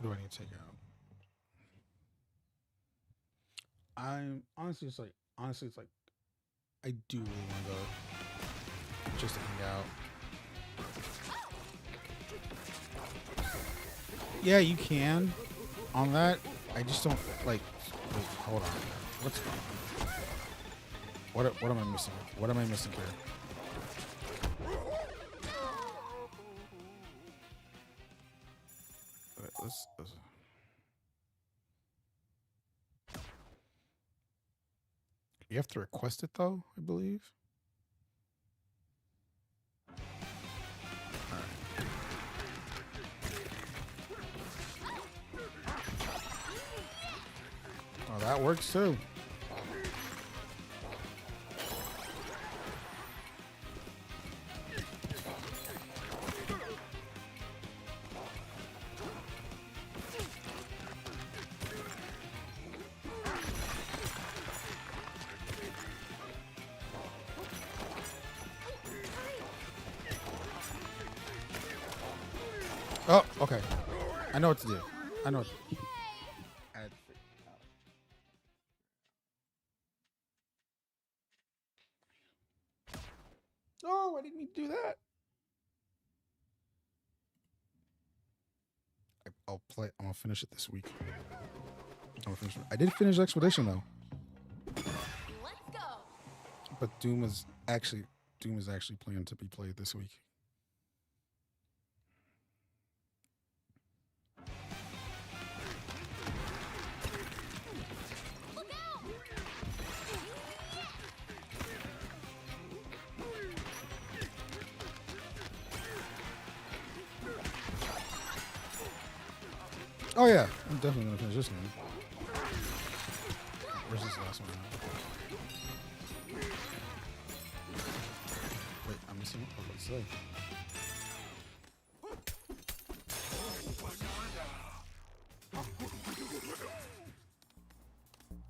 What do I need to take out? I'm honestly it's like I do really want to go just to hang out. Yeah, you can on that. I just don't like. Wait, hold on. What's going on? What am I missing? What am I missing here? Okay, let's. You have to request it though, I believe. Oh, that works too. Oh, okay. I know what to do. I know what to do. Oh, I didn't mean to do that. I'll play. I'm gonna finish it this week. I'm gonna finish it. I did finish Expedition though. Let's go. But Doom is actually planned to be played this week. Look out. Oh yeah, I'm definitely gonna finish this one. Where's this last one at? Wait, I'm missing. Oh, let's say.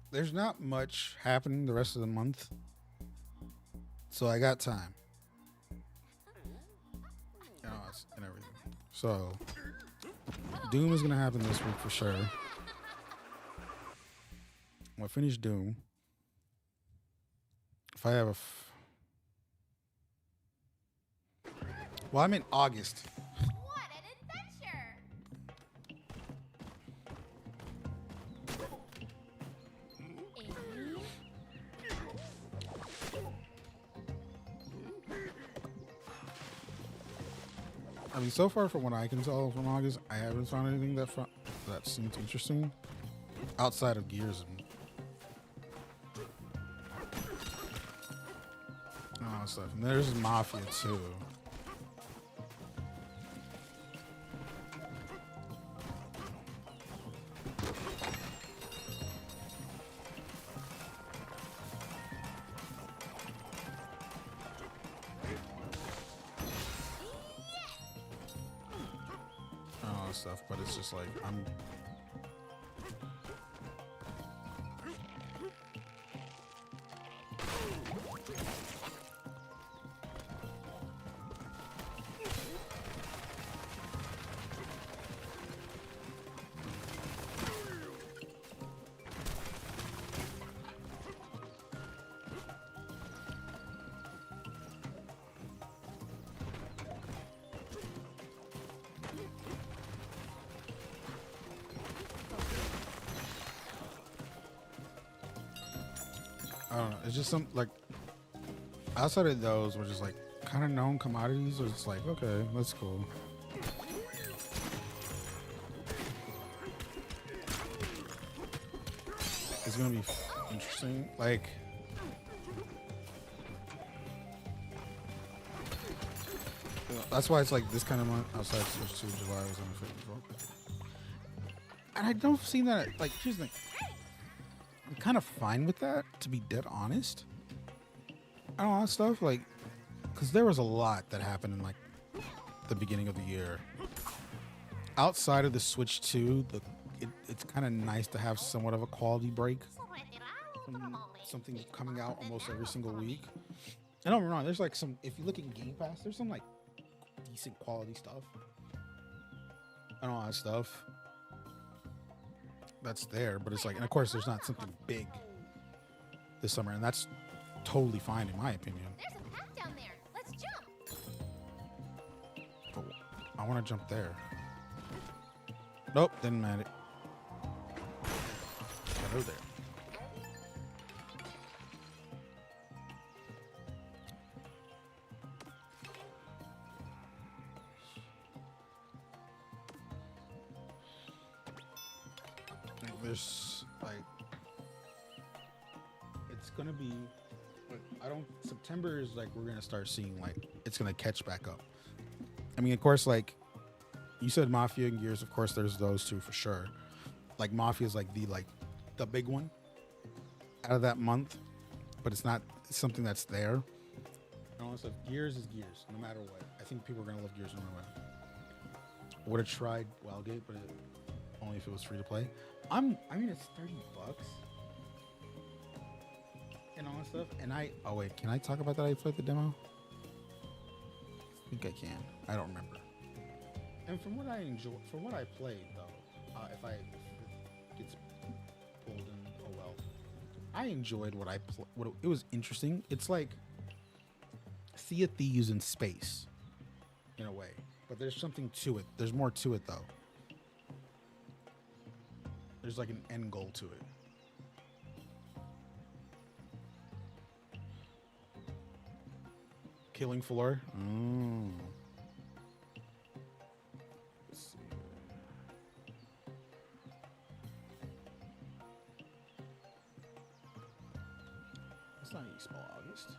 There's not much happening the rest of the month, so I got time. And everything. So Doom is gonna happen this week for sure. I'm gonna finish Doom. If I have a, well, I'm in August. What an adventure. Amy? I mean, so far from what I can tell from August, I haven't found anything that seems interesting outside of Gears and all that stuff. And there's Mafia too. All that stuff, but it's just like I'm. I don't know. It's just some like outside of those, were just like kind of known commodities. Or it's like okay, that's cool. It's gonna be interesting. Like that's why it's like this kind of month outside Switch 2 July was on the 54. And I don't see that like here's the thing. I'm kind of fine with that, to be dead honest. I don't know stuff like, because there was a lot that happened in like the beginning of the year. Outside of the Switch 2, it's kind of nice to have somewhat of a quality break from something coming out almost every single week. And don't get me wrong, there's like some, if you look at Game Pass, there's some like decent quality stuff and all that stuff. that's there, but it's like, and of course, there's not something big this summer, and that's totally fine in my opinion. There's a path down there. Let's jump. But I want to jump there. Nope, didn't matter. Hello there. There's like, it's gonna be, I don't, September is like, we're gonna start seeing like, it's gonna catch back up. I mean, of course, like you said, Mafia and Gears, of course, there's those two for sure. Like Mafia is like the big one out of that month, but it's not something that's there. And all that stuff. Gears is Gears, no matter what. I think people are gonna love Gears no matter what. Would have tried Wildgate, but only if it was free to play. I mean, it's $30 and all that stuff. And oh wait, can I talk about that? I played the demo. I think I can. I don't remember. And from what I played though, if it gets pulled in, oh well. I enjoyed what it was interesting. It's like Sea of Thieves in space, in a way. But there's something to it. There's more to it though. There's like an end goal to it. Killing floor. Let's see. It's not East Small August.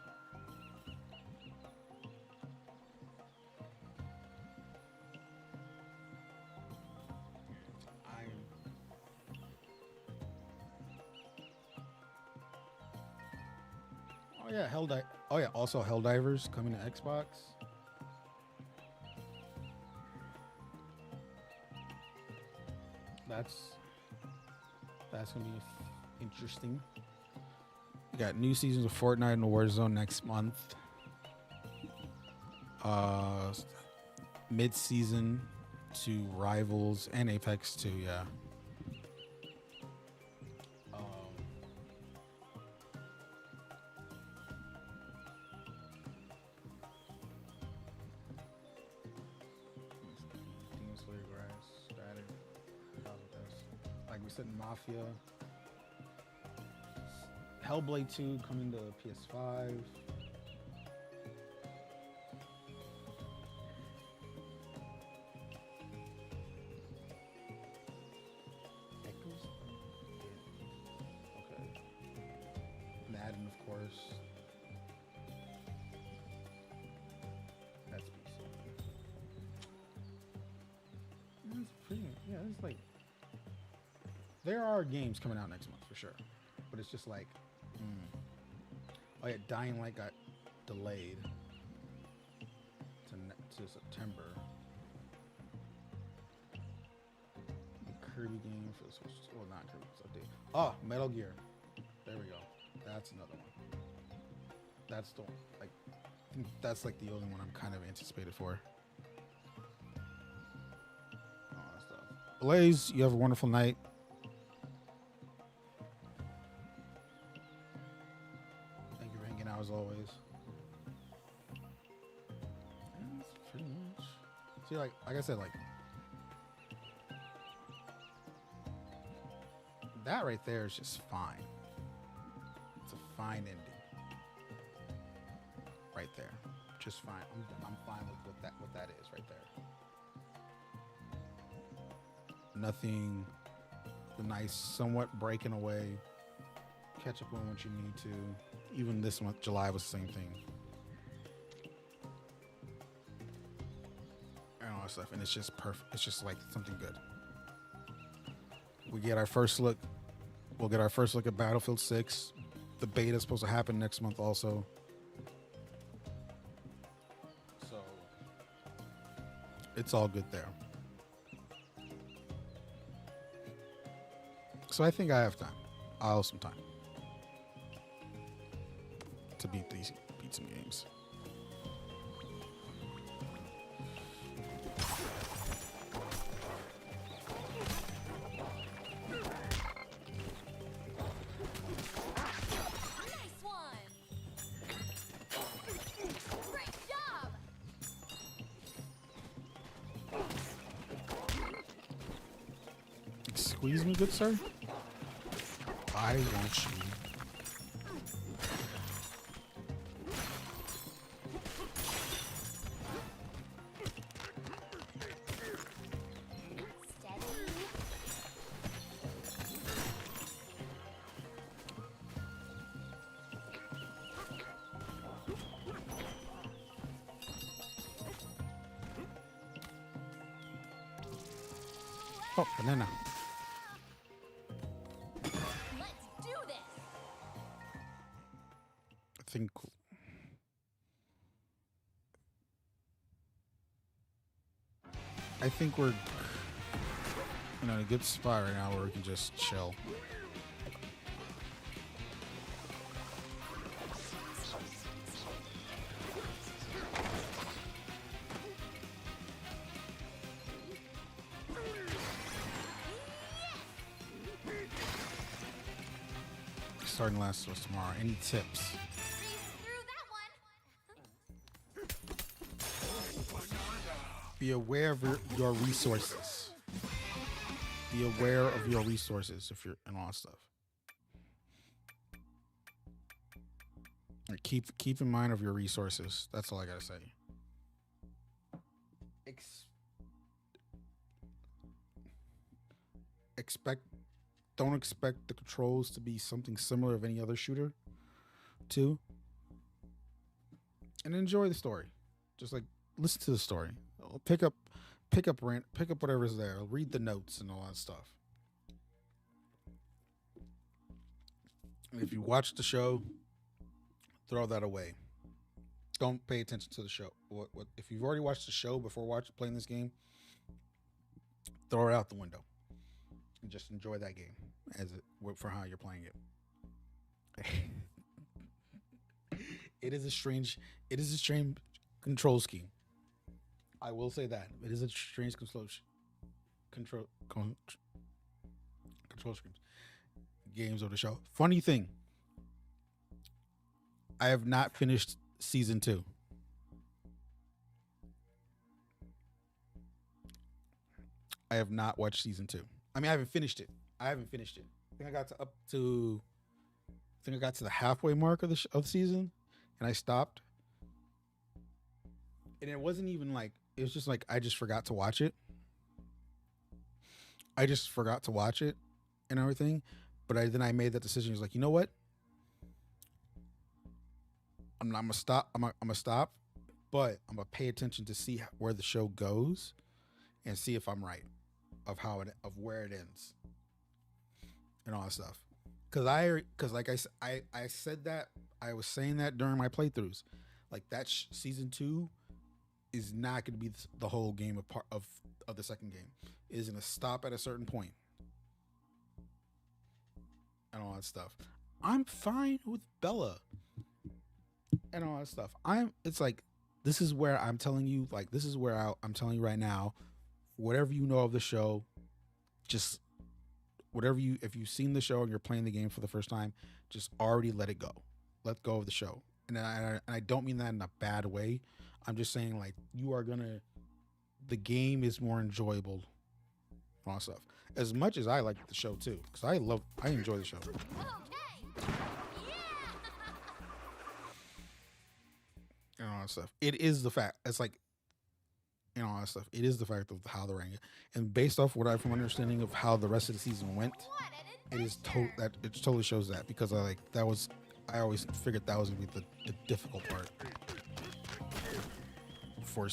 Oh yeah, oh yeah, also Helldivers coming to Xbox. That's gonna be interesting. We got new seasons of Fortnite and Warzone next month. Mid-season to Rivals and Apex 2, yeah. Like we said, Mafia. Hellblade 2 coming to PS5. Echoes? Okay. Madden, of course. That's PC. That's pretty, yeah, it's like, there are games coming out next month for sure, but it's just like, oh yeah, Dying Light got delayed to September. The Kirby game for the Switch, well, not Kirby, it's update. Oh, Metal Gear. There we go. That's another one. That's the like, I think that's like the only one I'm kind of anticipated for. All that stuff. Blaze, you have a wonderful night. As always. And that's pretty much. See, like I said, like that right there is just fine. It's a fine ending. Right there, just fine. I'm fine with what that is right there. Nothing. The nice, somewhat breaking away. Catch up on what you need to. Even this month, July was the same thing. And all that stuff. And it's just perfect. It's just like something good. We get our first look. We'll get our first look at Battlefield 6. The beta is supposed to happen next month also. So it's all good there. So I think I have time. I'll have some time to beat some games. squeeze me, good sir? Why won't you? Oh, banana. Let's do this. I think. I think we're in a good spot right now where we can just chill. Starting last was tomorrow. Any tips? Through that one. Be aware of your resources. Be aware of your resources if you're and all that stuff. And keep in mind of your resources. That's all I gotta say. Don't expect the controls to be something similar of any other shooter, too. And enjoy the story. Just like listen to the story. Pick up whatever's there. Read the notes and all that stuff. And if you watch the show, throw that away. Don't pay attention to the show. What if you've already watched the show before playing this game? Throw it out the window and just enjoy that game for how you're playing it. It is a strange control scheme. I will say that it is a strange control schemes. Games of the show. Funny thing, I have not finished season 2. I have not watched season 2. I mean, I haven't finished it. I think I got to the halfway mark of the season, and I stopped. And it wasn't even like, it was just like I just forgot to watch it. I just forgot to watch it and everything. But then I made that decision. I was like, you know what? I'm gonna stop. I'm gonna stop, but I'm gonna pay attention to see where the show goes, and see if I'm right of where it ends, and all that stuff. Because like I said that I was saying that during my playthroughs, like that season 2 is not going to be the whole game of the second game. It is going to stop at a certain point, and all that stuff. I'm fine with Bella and all that stuff. It's like, this is where I'm telling you, like, this is where I'm telling you right now, whatever you know of the show, just if you've seen the show and you're playing the game for the first time, just already let it go. Let go of the show. And I don't mean that in a bad way. I'm just saying, like, the game is more enjoyable, all that stuff. As much as I like the show too, because I enjoy the show. Okay. Yeah. And all that stuff. It is the fact. It's like, and all that stuff. It is the fact of how they're ranking, and based off what I'm understanding of how the rest of the season went, it totally shows that, because I always figured that was gonna be the difficult part for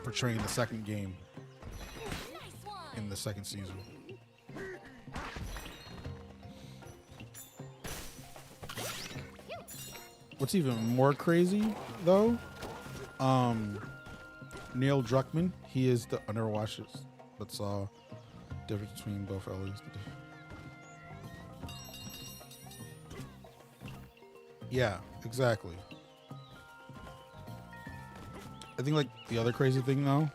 portraying the second game in the second season. What's even more crazy though, Neil Druckmann, he is I never watched it, but saw difference between both Ellies. Yeah, exactly. I think, like, the other crazy thing though,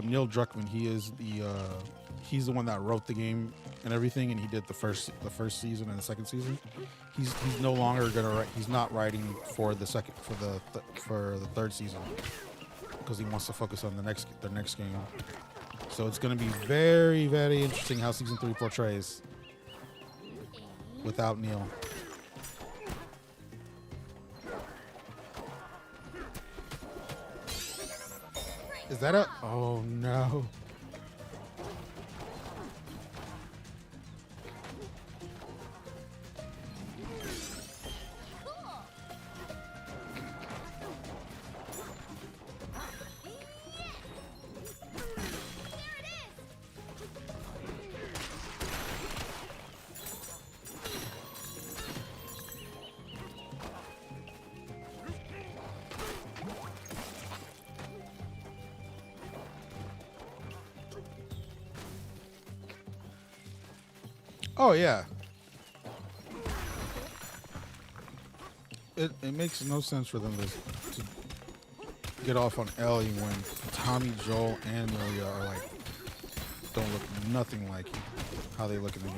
Neil Druckmann, he's the one that wrote the game and everything, and he did the first season and the second season. He's no longer gonna write. He's not writing for the third season, because he wants to focus on the next game. So it's going to be very, very interesting how season 3 portrays without Neil. Is that a... Oh, no. Oh, yeah. It makes no sense for them to get off on Ellie when Tommy, Joel, and Maria are like, don't look nothing like how they look in the game.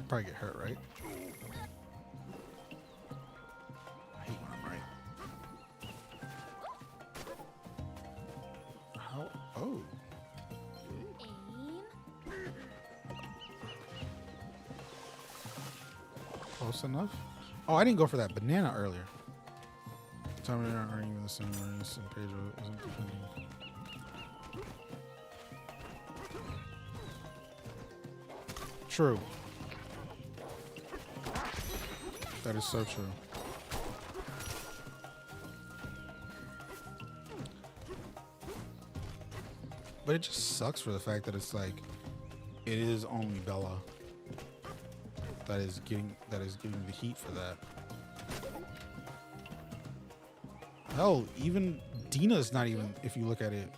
Probably get hurt, right? I hate when I'm right. How? Oh. Close enough? Oh, I didn't go for that banana earlier. Tommy and I aren't even the same race, and Pedro isn't defending. True. That is so true. But it just sucks for the fact that it's like it is only Bella that is getting the heat for that. Hell, even Dina's not even, if you look at it.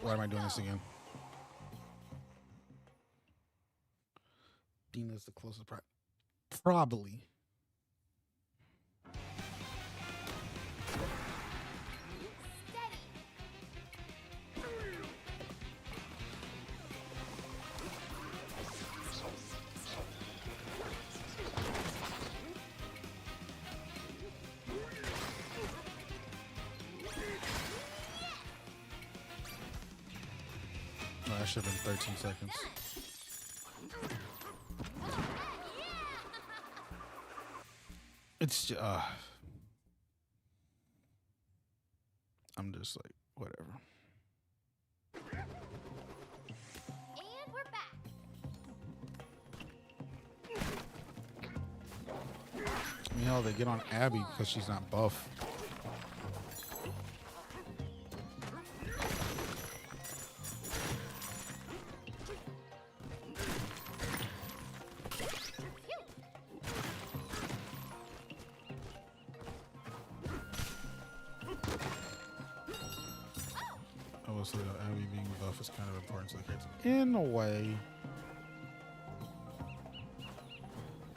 Why am I doing this again? Dina's the closest probably. That should have been 13 seconds. It's just, I'm just like, whatever. And we're back. You know, they get on Abby because she's not buff. So Abby being buff is kind of important to the character in a way.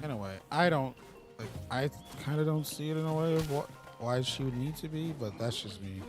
In a way, I don't like. I kind of don't see it in a way of why she would need to be, but that's just me.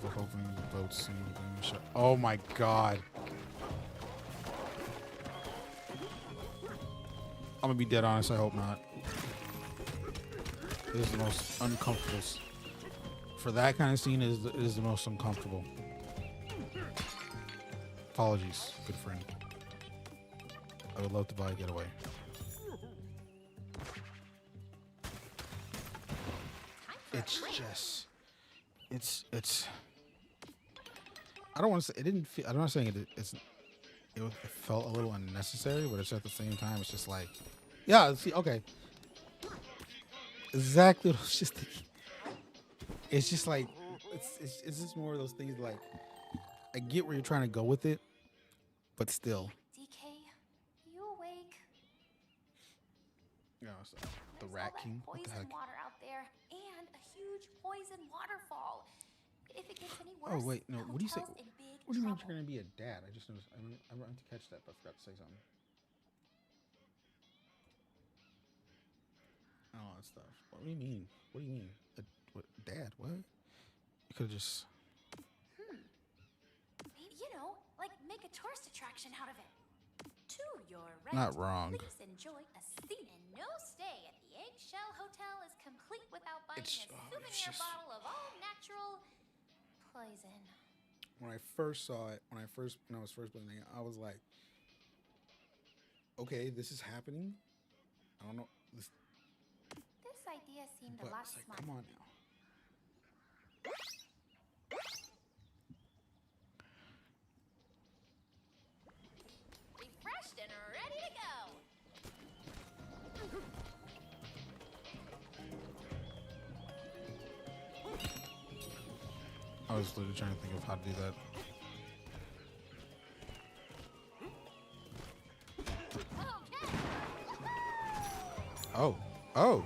people hoping votes and doing the show. Oh my god. I'm gonna be dead honest, I hope not. This is the most uncomfortable. For that kind of scene, it is the most uncomfortable. Apologies, good friend. I would love to buy a getaway. It's just, it's. I don't want to say it didn't feel. I'm not saying it felt a little unnecessary, but it's at the same time, it's just like, yeah. See, okay. Exactly. What I was just thinking. It's just like, it's just more of those things like, I get where you're trying to go with it, but still. DK, you awake? Yeah, so the There's Rat all that King. What the poison heck? water out there, and a huge poison waterfall. If it gets any Oh worse, wait, no. the What do you say? hotel's in big What do you mean trouble. you're gonna be a dad? I just noticed. I meant to catch that, but I forgot to say something. All that stuff. What do you mean? What do you mean? What, dad? What? You could have just. Maybe, you know, like make a tourist attraction out of it. To your right, Not wrong. please enjoy a scene and no stay at the Eggshell Hotel is complete without buying It's a souvenir just. bottle of all natural poison. When I first saw it, when I was first playing it, I was like, okay, this is happening. I don't know. This, This idea seemed but a lot it's like, smarter. come on now. Refreshed and ready to go. I was literally trying to think of how to do that. Oh. Oh.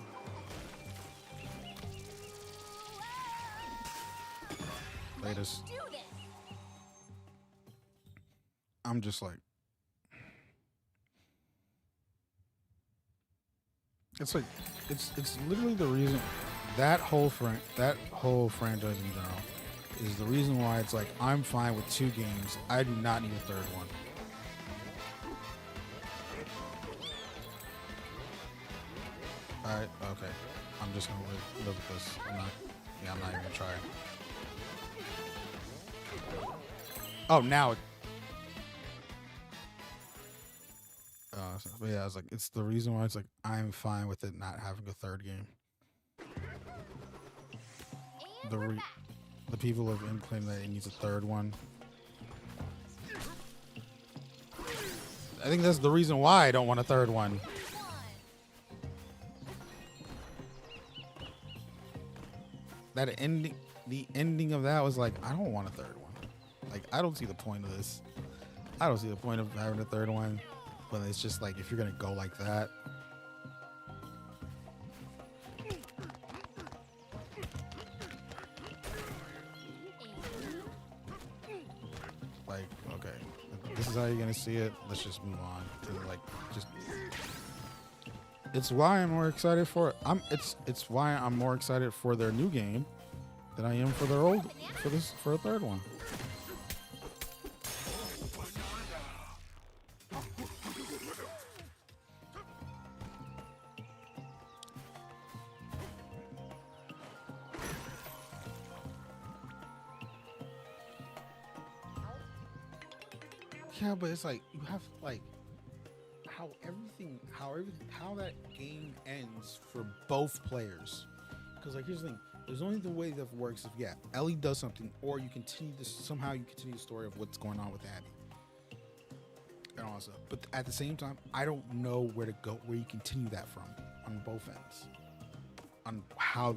Latest. Do this. I'm just like. It's like, it's literally the reason that whole franchise in general is the reason why it's like I'm fine with 2 games. I do not need a 3rd one. All right, okay. I'm just gonna live with this. I'm not even gonna try. Oh, now it. But yeah, I was like, it's the reason why it's like I'm fine with it not having a 3rd game. And The people have claimed that it needs a 3rd one. I think that's the reason why I don't want a 3rd one. That ending, the ending of that was like, I don't want a 3rd one. Like, I don't see the point of this. I don't see the point of having a 3rd one. But it's just like, if you're gonna go like that. Like, okay, this is how you're gonna see it. Let's just move on to like, just. It's why I'm more excited for it. It's why I'm more excited for their new game than I am for their old for a 3rd one. Yeah, but it's like you have like how that game ends for both players. Because like here's the thing, there's only the way that works if Ellie does something, or you continue this somehow. You continue the story of what's going on with Abby and all that stuff. But at the same time, I don't know where to go, where you continue that from on both ends. On how,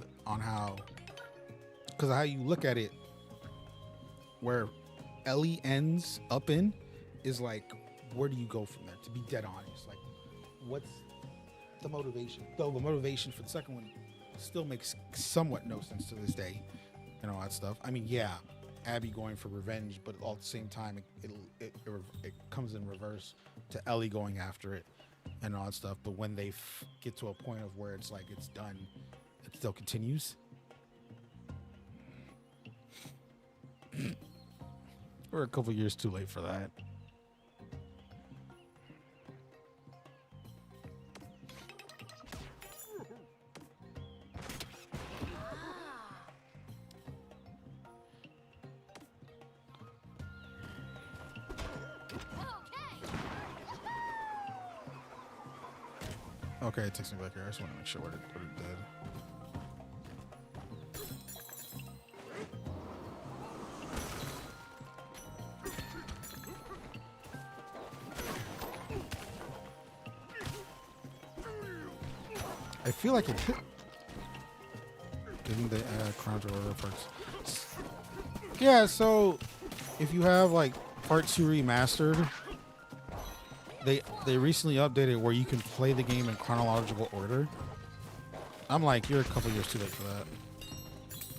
because how you look at it, where Ellie ends up in is like, where do you go from there? To be dead honest, like, what's the motivation? Though the motivation for the second one still makes somewhat no sense to this day, and all that stuff. I mean, yeah, Abby going for revenge, but at the same time, it comes in reverse to Ellie going after it and all that stuff. But when they get to a point of where it's like it's done, it still continues. We're a couple years too late for that. Okay, it takes me back here. I just want to make sure what it did. I feel like it hit. Didn't they add chronological order parts? Yeah, so if you have like part 2 remastered, they recently updated where you can play the game in chronological order. I'm like, you're a couple years too late for that.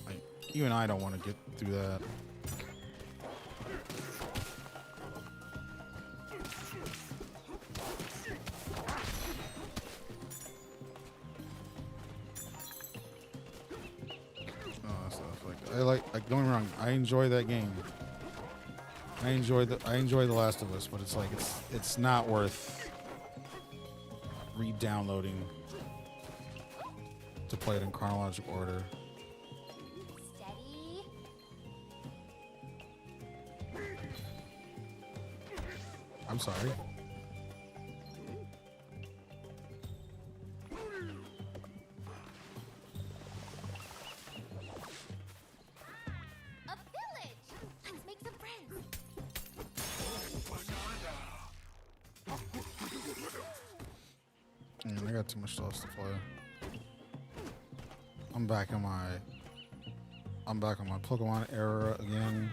Like, you and I don't want to get through that. Like don't get me wrong, I enjoy that game. I enjoy The Last of Us, but it's like it's not worth re-downloading to play it in chronological order. Steady. I'm sorry. I got too much stuff to play. I'm back on my Pokemon era again.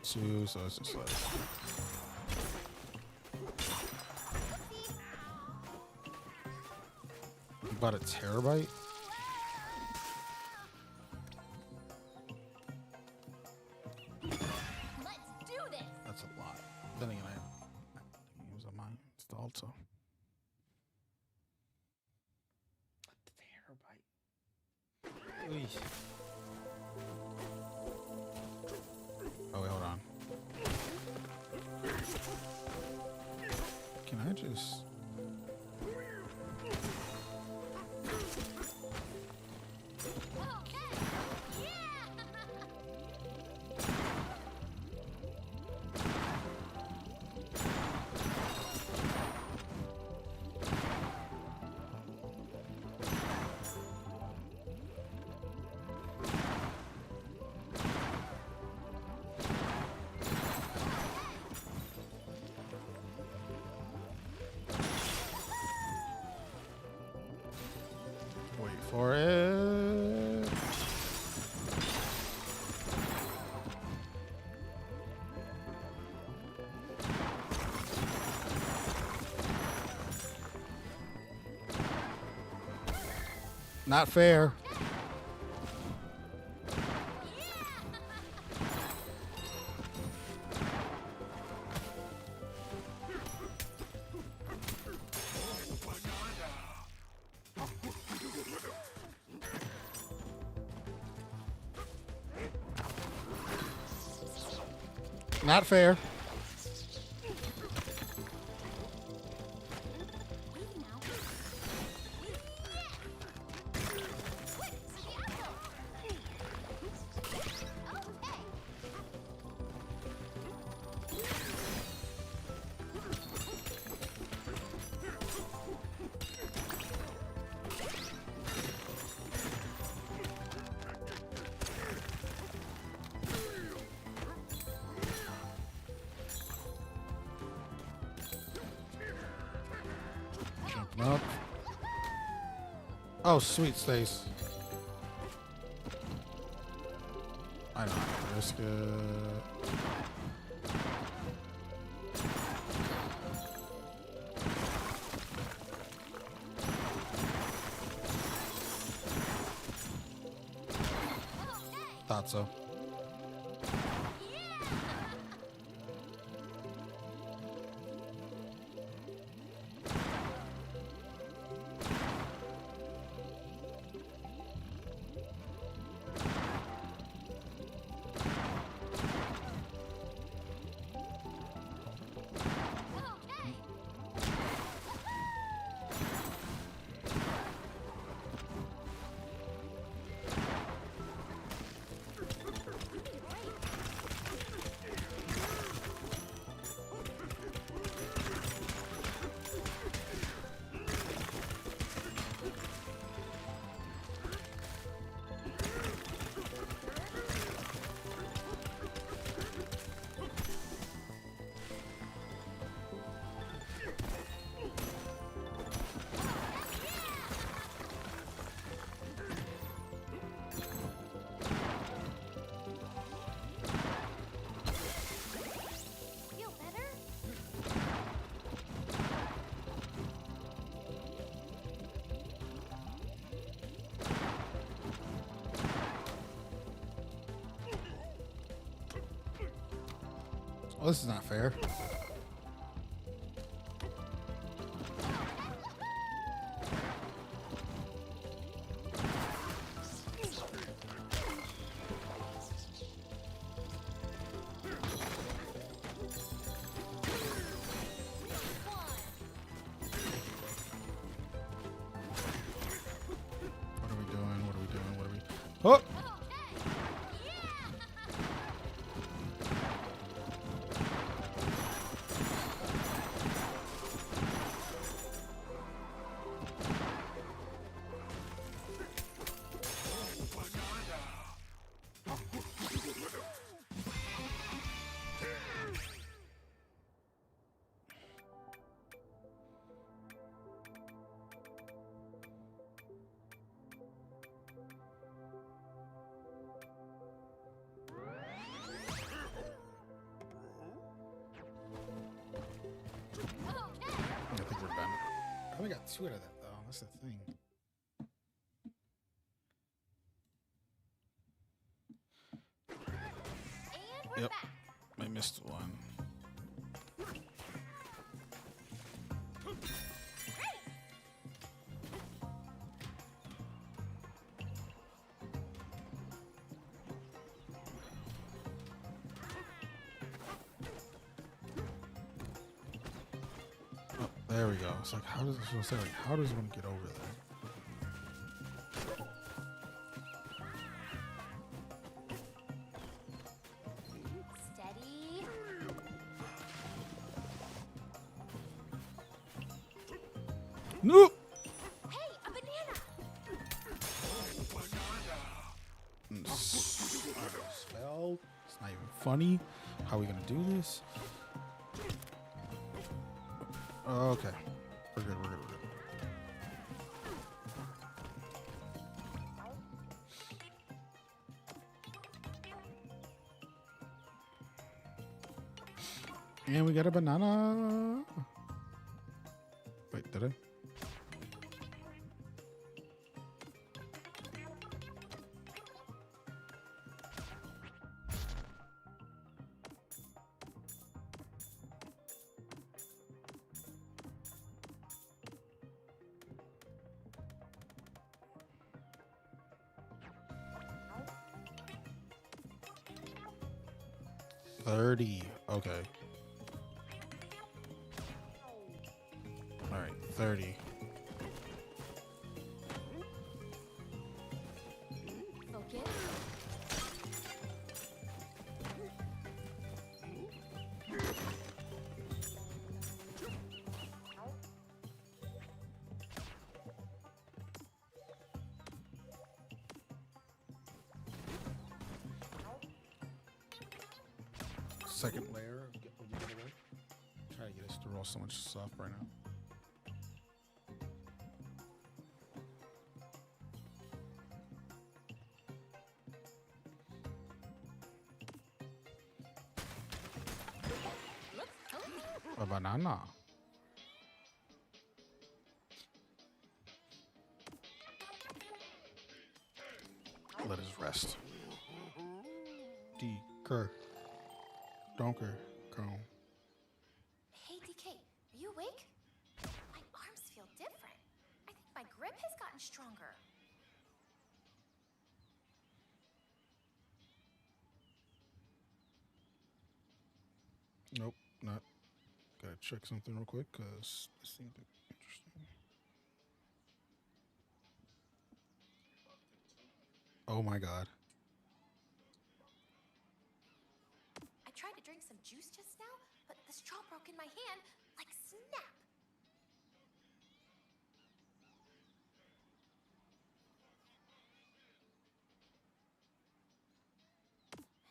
2, so it's just like about a terabyte. Let's do this. That's a lot. Then again, I use on mine installed, so. Terabyte. Oy. Oh wait, hold on. Can I just? For it. Not fair. Not fair. Up. Oh, sweet Stace. I don't have to risk it. Thought so. Well, this is not fair. What are we doing? What are we doing? What are we... Oh! I think we're done. I only got 2 out of that, though. That's the thing. And we're Yep. back. I missed one. Oh, there we go. It's like, how does this say? Like, how does one get over there? Steady. Nope. Hey, a banana. Spell. It's not even funny. How are we gonna do this? Okay. We're good. We're good. We're good. And we got a banana. Wait, did I? $30. Okay. All right, 30. Focus. Second layer of the giveaway. Try to get us to roll so much stuff right now. A banana. Let us rest. D. Kerr. Donker. Cone. Hey, DK, are you awake? My arms feel different. I think my grip has gotten stronger. Nope, not. Gotta check something real quick because this seems interesting. Oh my god. I tried to drink some juice just now, but the straw broke in my hand like snap.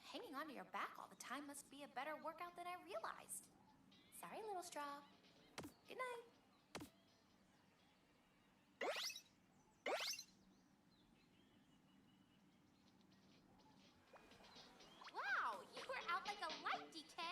Hanging onto your back all the time must be a better workout than I realized. Sorry, little straw. Good night. Wow, you were out like a light, DK.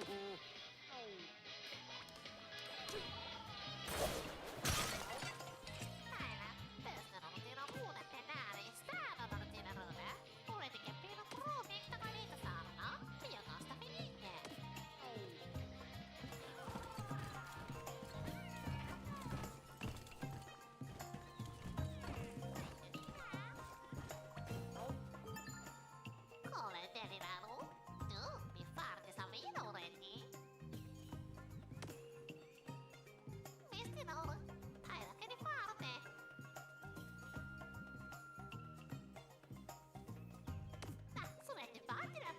Questa non tira una tenere, strano non tira una. Volete capire come sta carita sarà? Io non sta finite. Come devi raro? Tu mi farti savino, Renny? Visti no? Hai da che di farne? Sulle parti da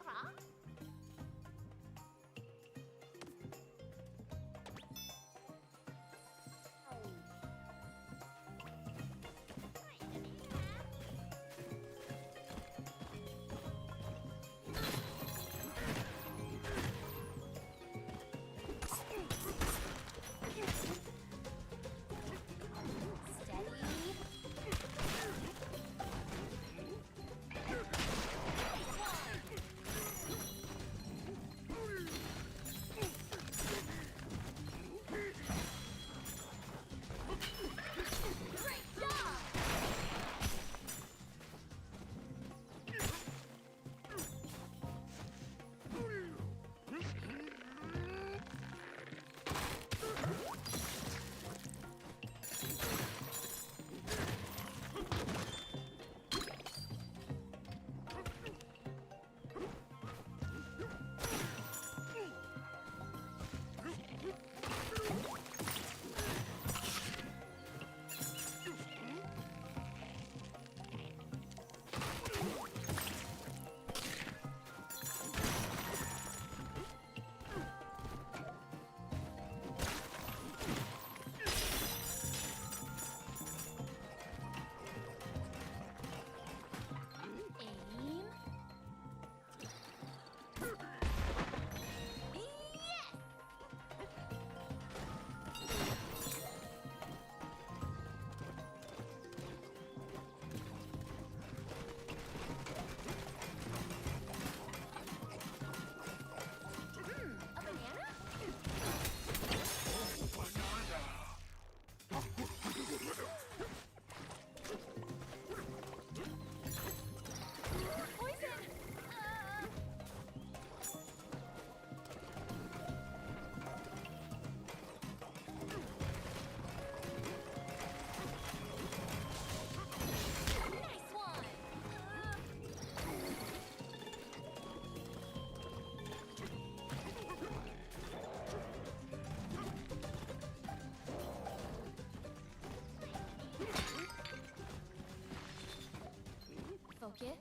Focus.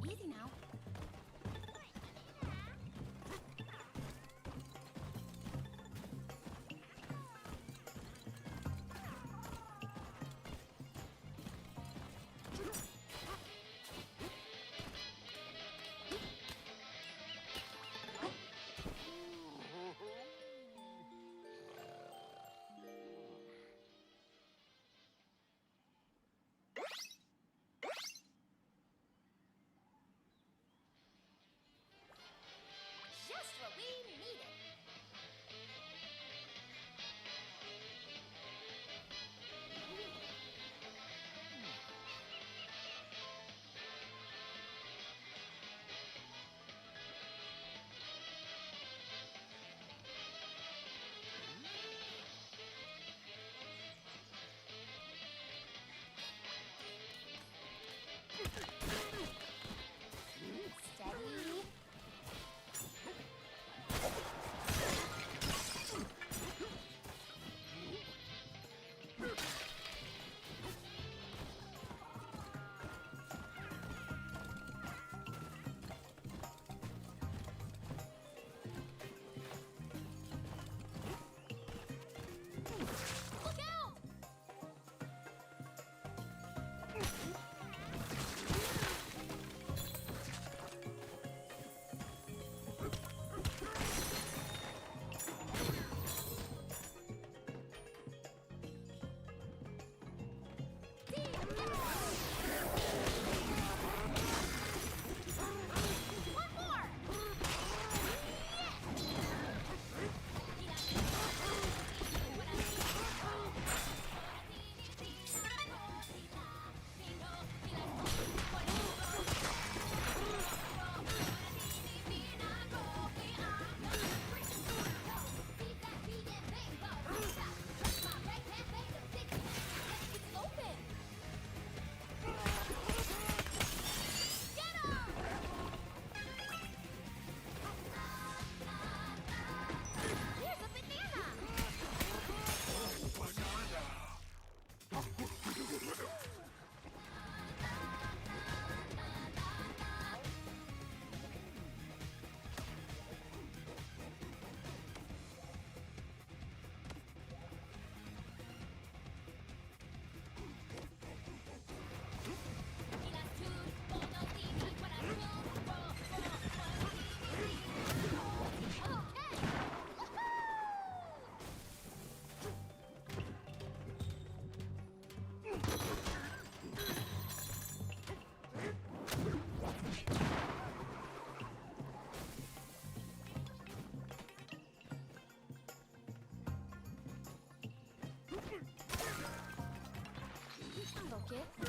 Easy now. it.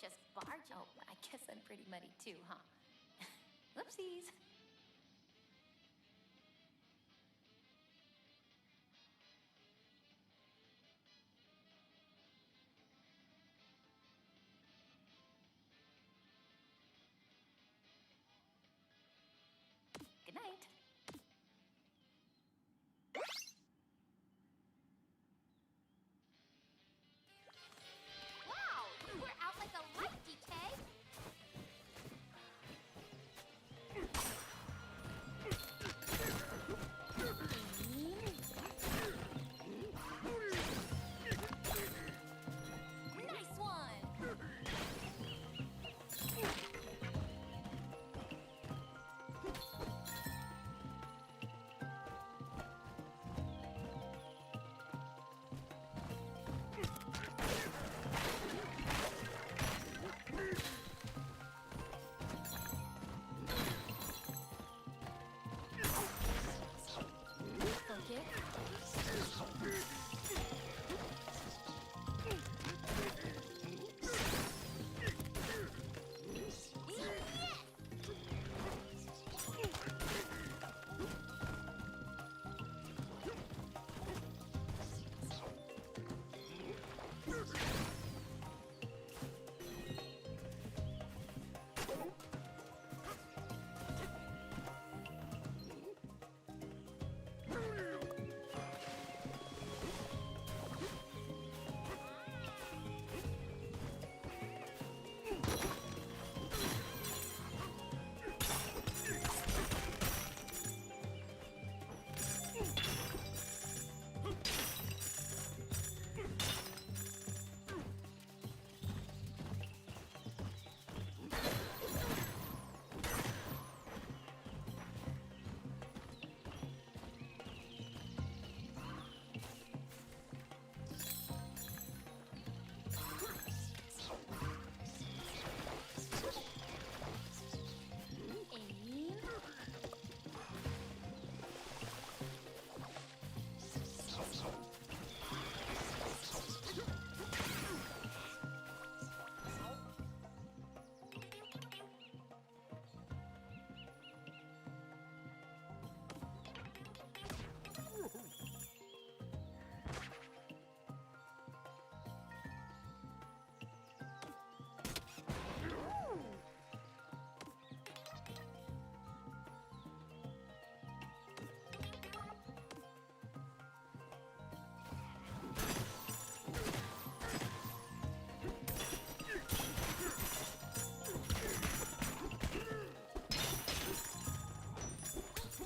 just barge. Oh, I guess I'm pretty muddy too, huh? Whoopsies. Good night. Wow, you were out like a light, DK. Nice one.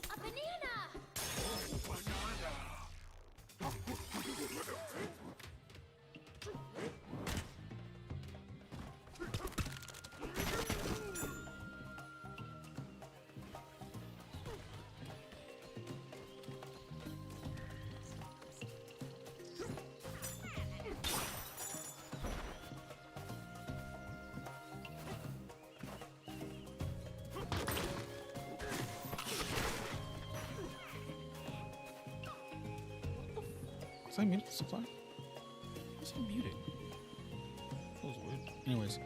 A banana! Was I muted? Sorry. Was I muted? That was weird. Anyways,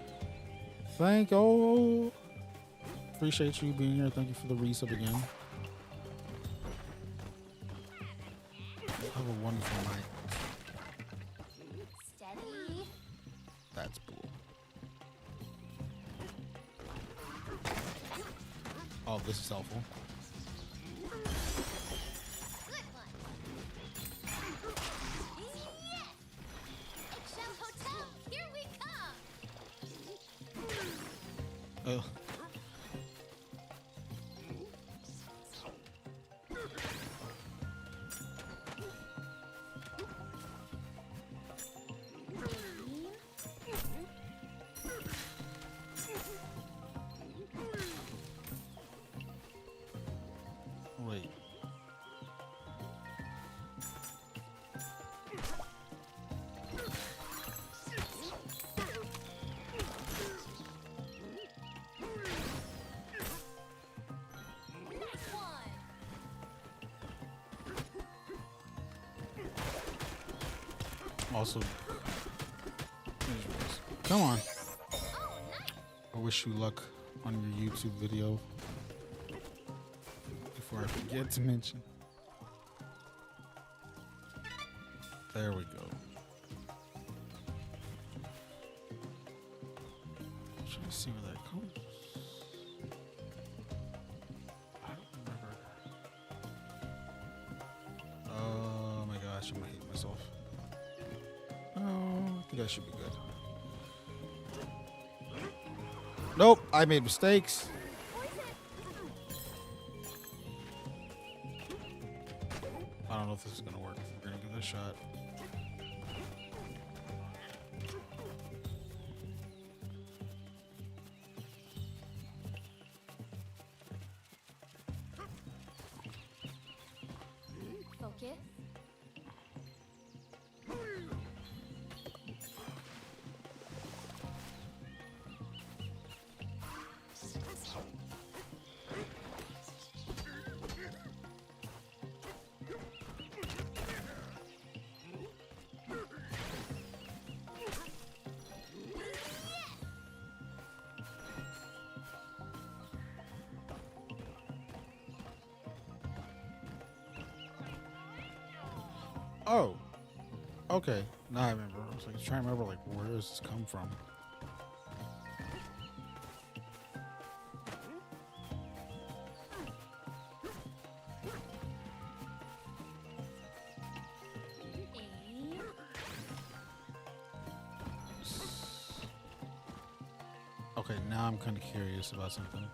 appreciate you being here. Thank you for the resub again. Have a wonderful night. Steady. That's cool. Oh, this is helpful. Good one. Yes! Eggshell Hotel, here we come! Oh. Wait. Nice one! Also, come on. Oh, I wish you luck on your YouTube video. Before I forget to mention. There we go. Trying to see where that goes. I don't remember. Oh my gosh, I'm gonna hate myself. Oh, I think I should be good. Nope, I made mistakes. I don't know if this is gonna work. We're gonna give it a shot. Focus. Oh, okay. Now I remember. I was like trying to remember, like, where does this come from? Aim. Okay, now I'm kind of curious about something.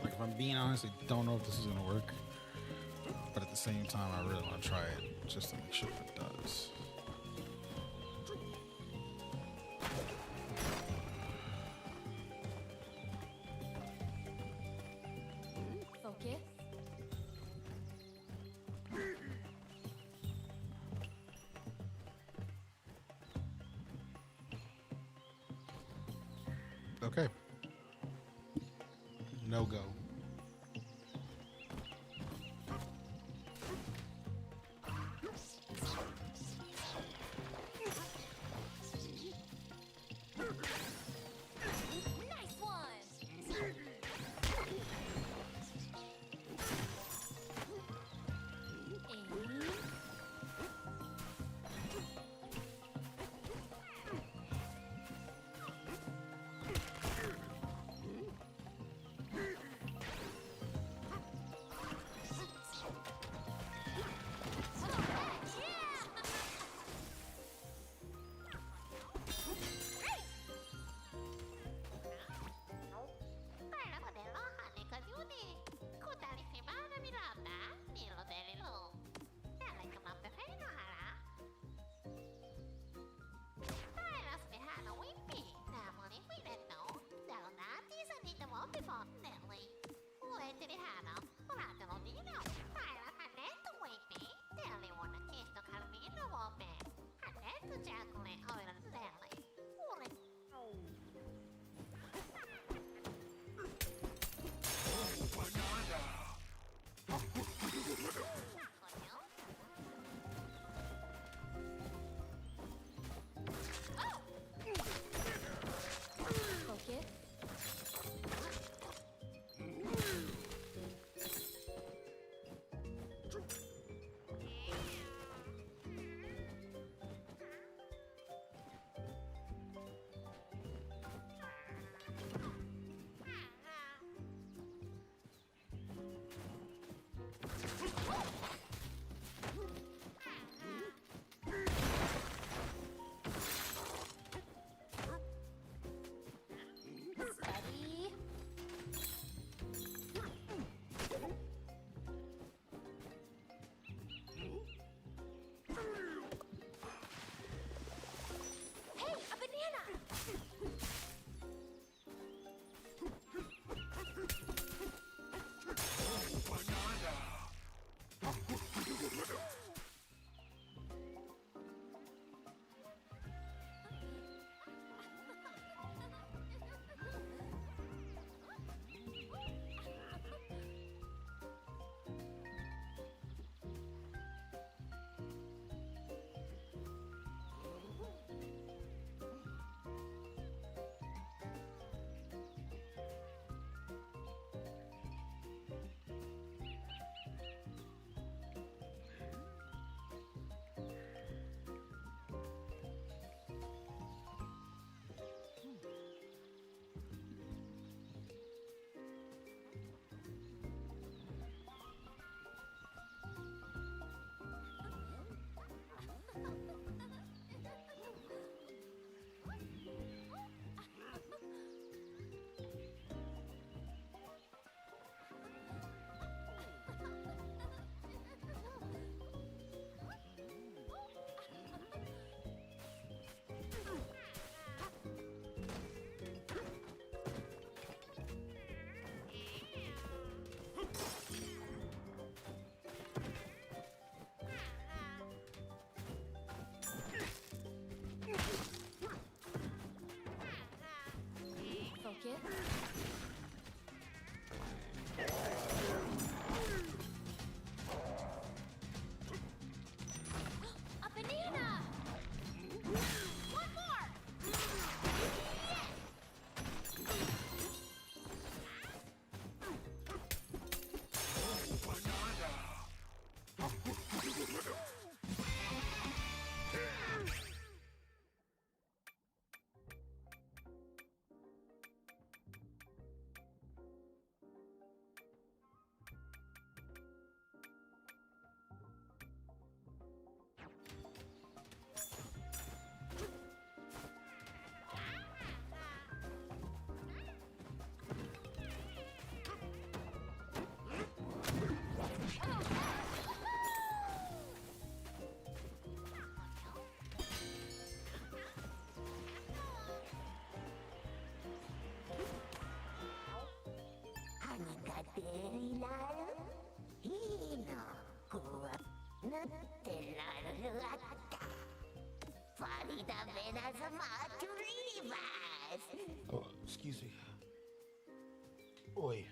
Like, if I'm being honest, I don't know if this is gonna work. But at the same time, I really want to try it just to make sure that it does. Focus. Okay. No go. Nice one. Aim. you. A banana! One more! Oh, excuse me. Oi.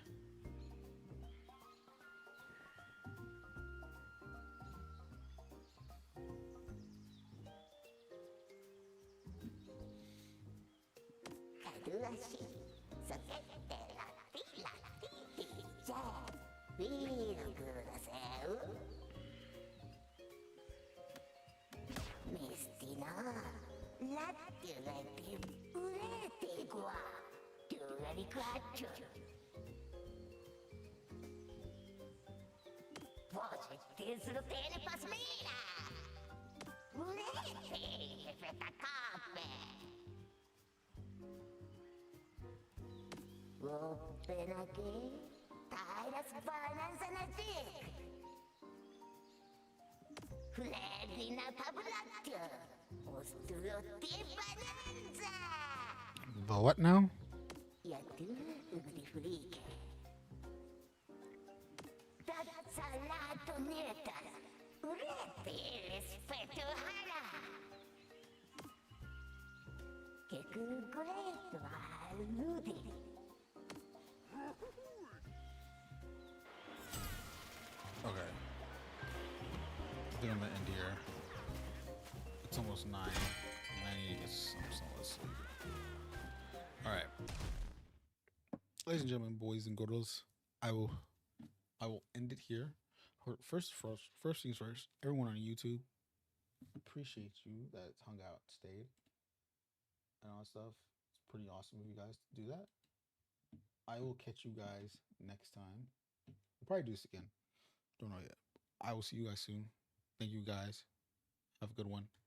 The what now? Okay. I think I'm gonna end here. It's almost 9. I need to get some solid sleep. Alright. Ladies and gentlemen, boys and girls, I will end it here. First things first, everyone on YouTube, appreciate you that hung out, stayed, and all that stuff. It's pretty awesome of you guys to do that. I will catch you guys next time. We'll probably do this again. Don't know yet. I will see you guys soon. Thank you guys. Have a good one.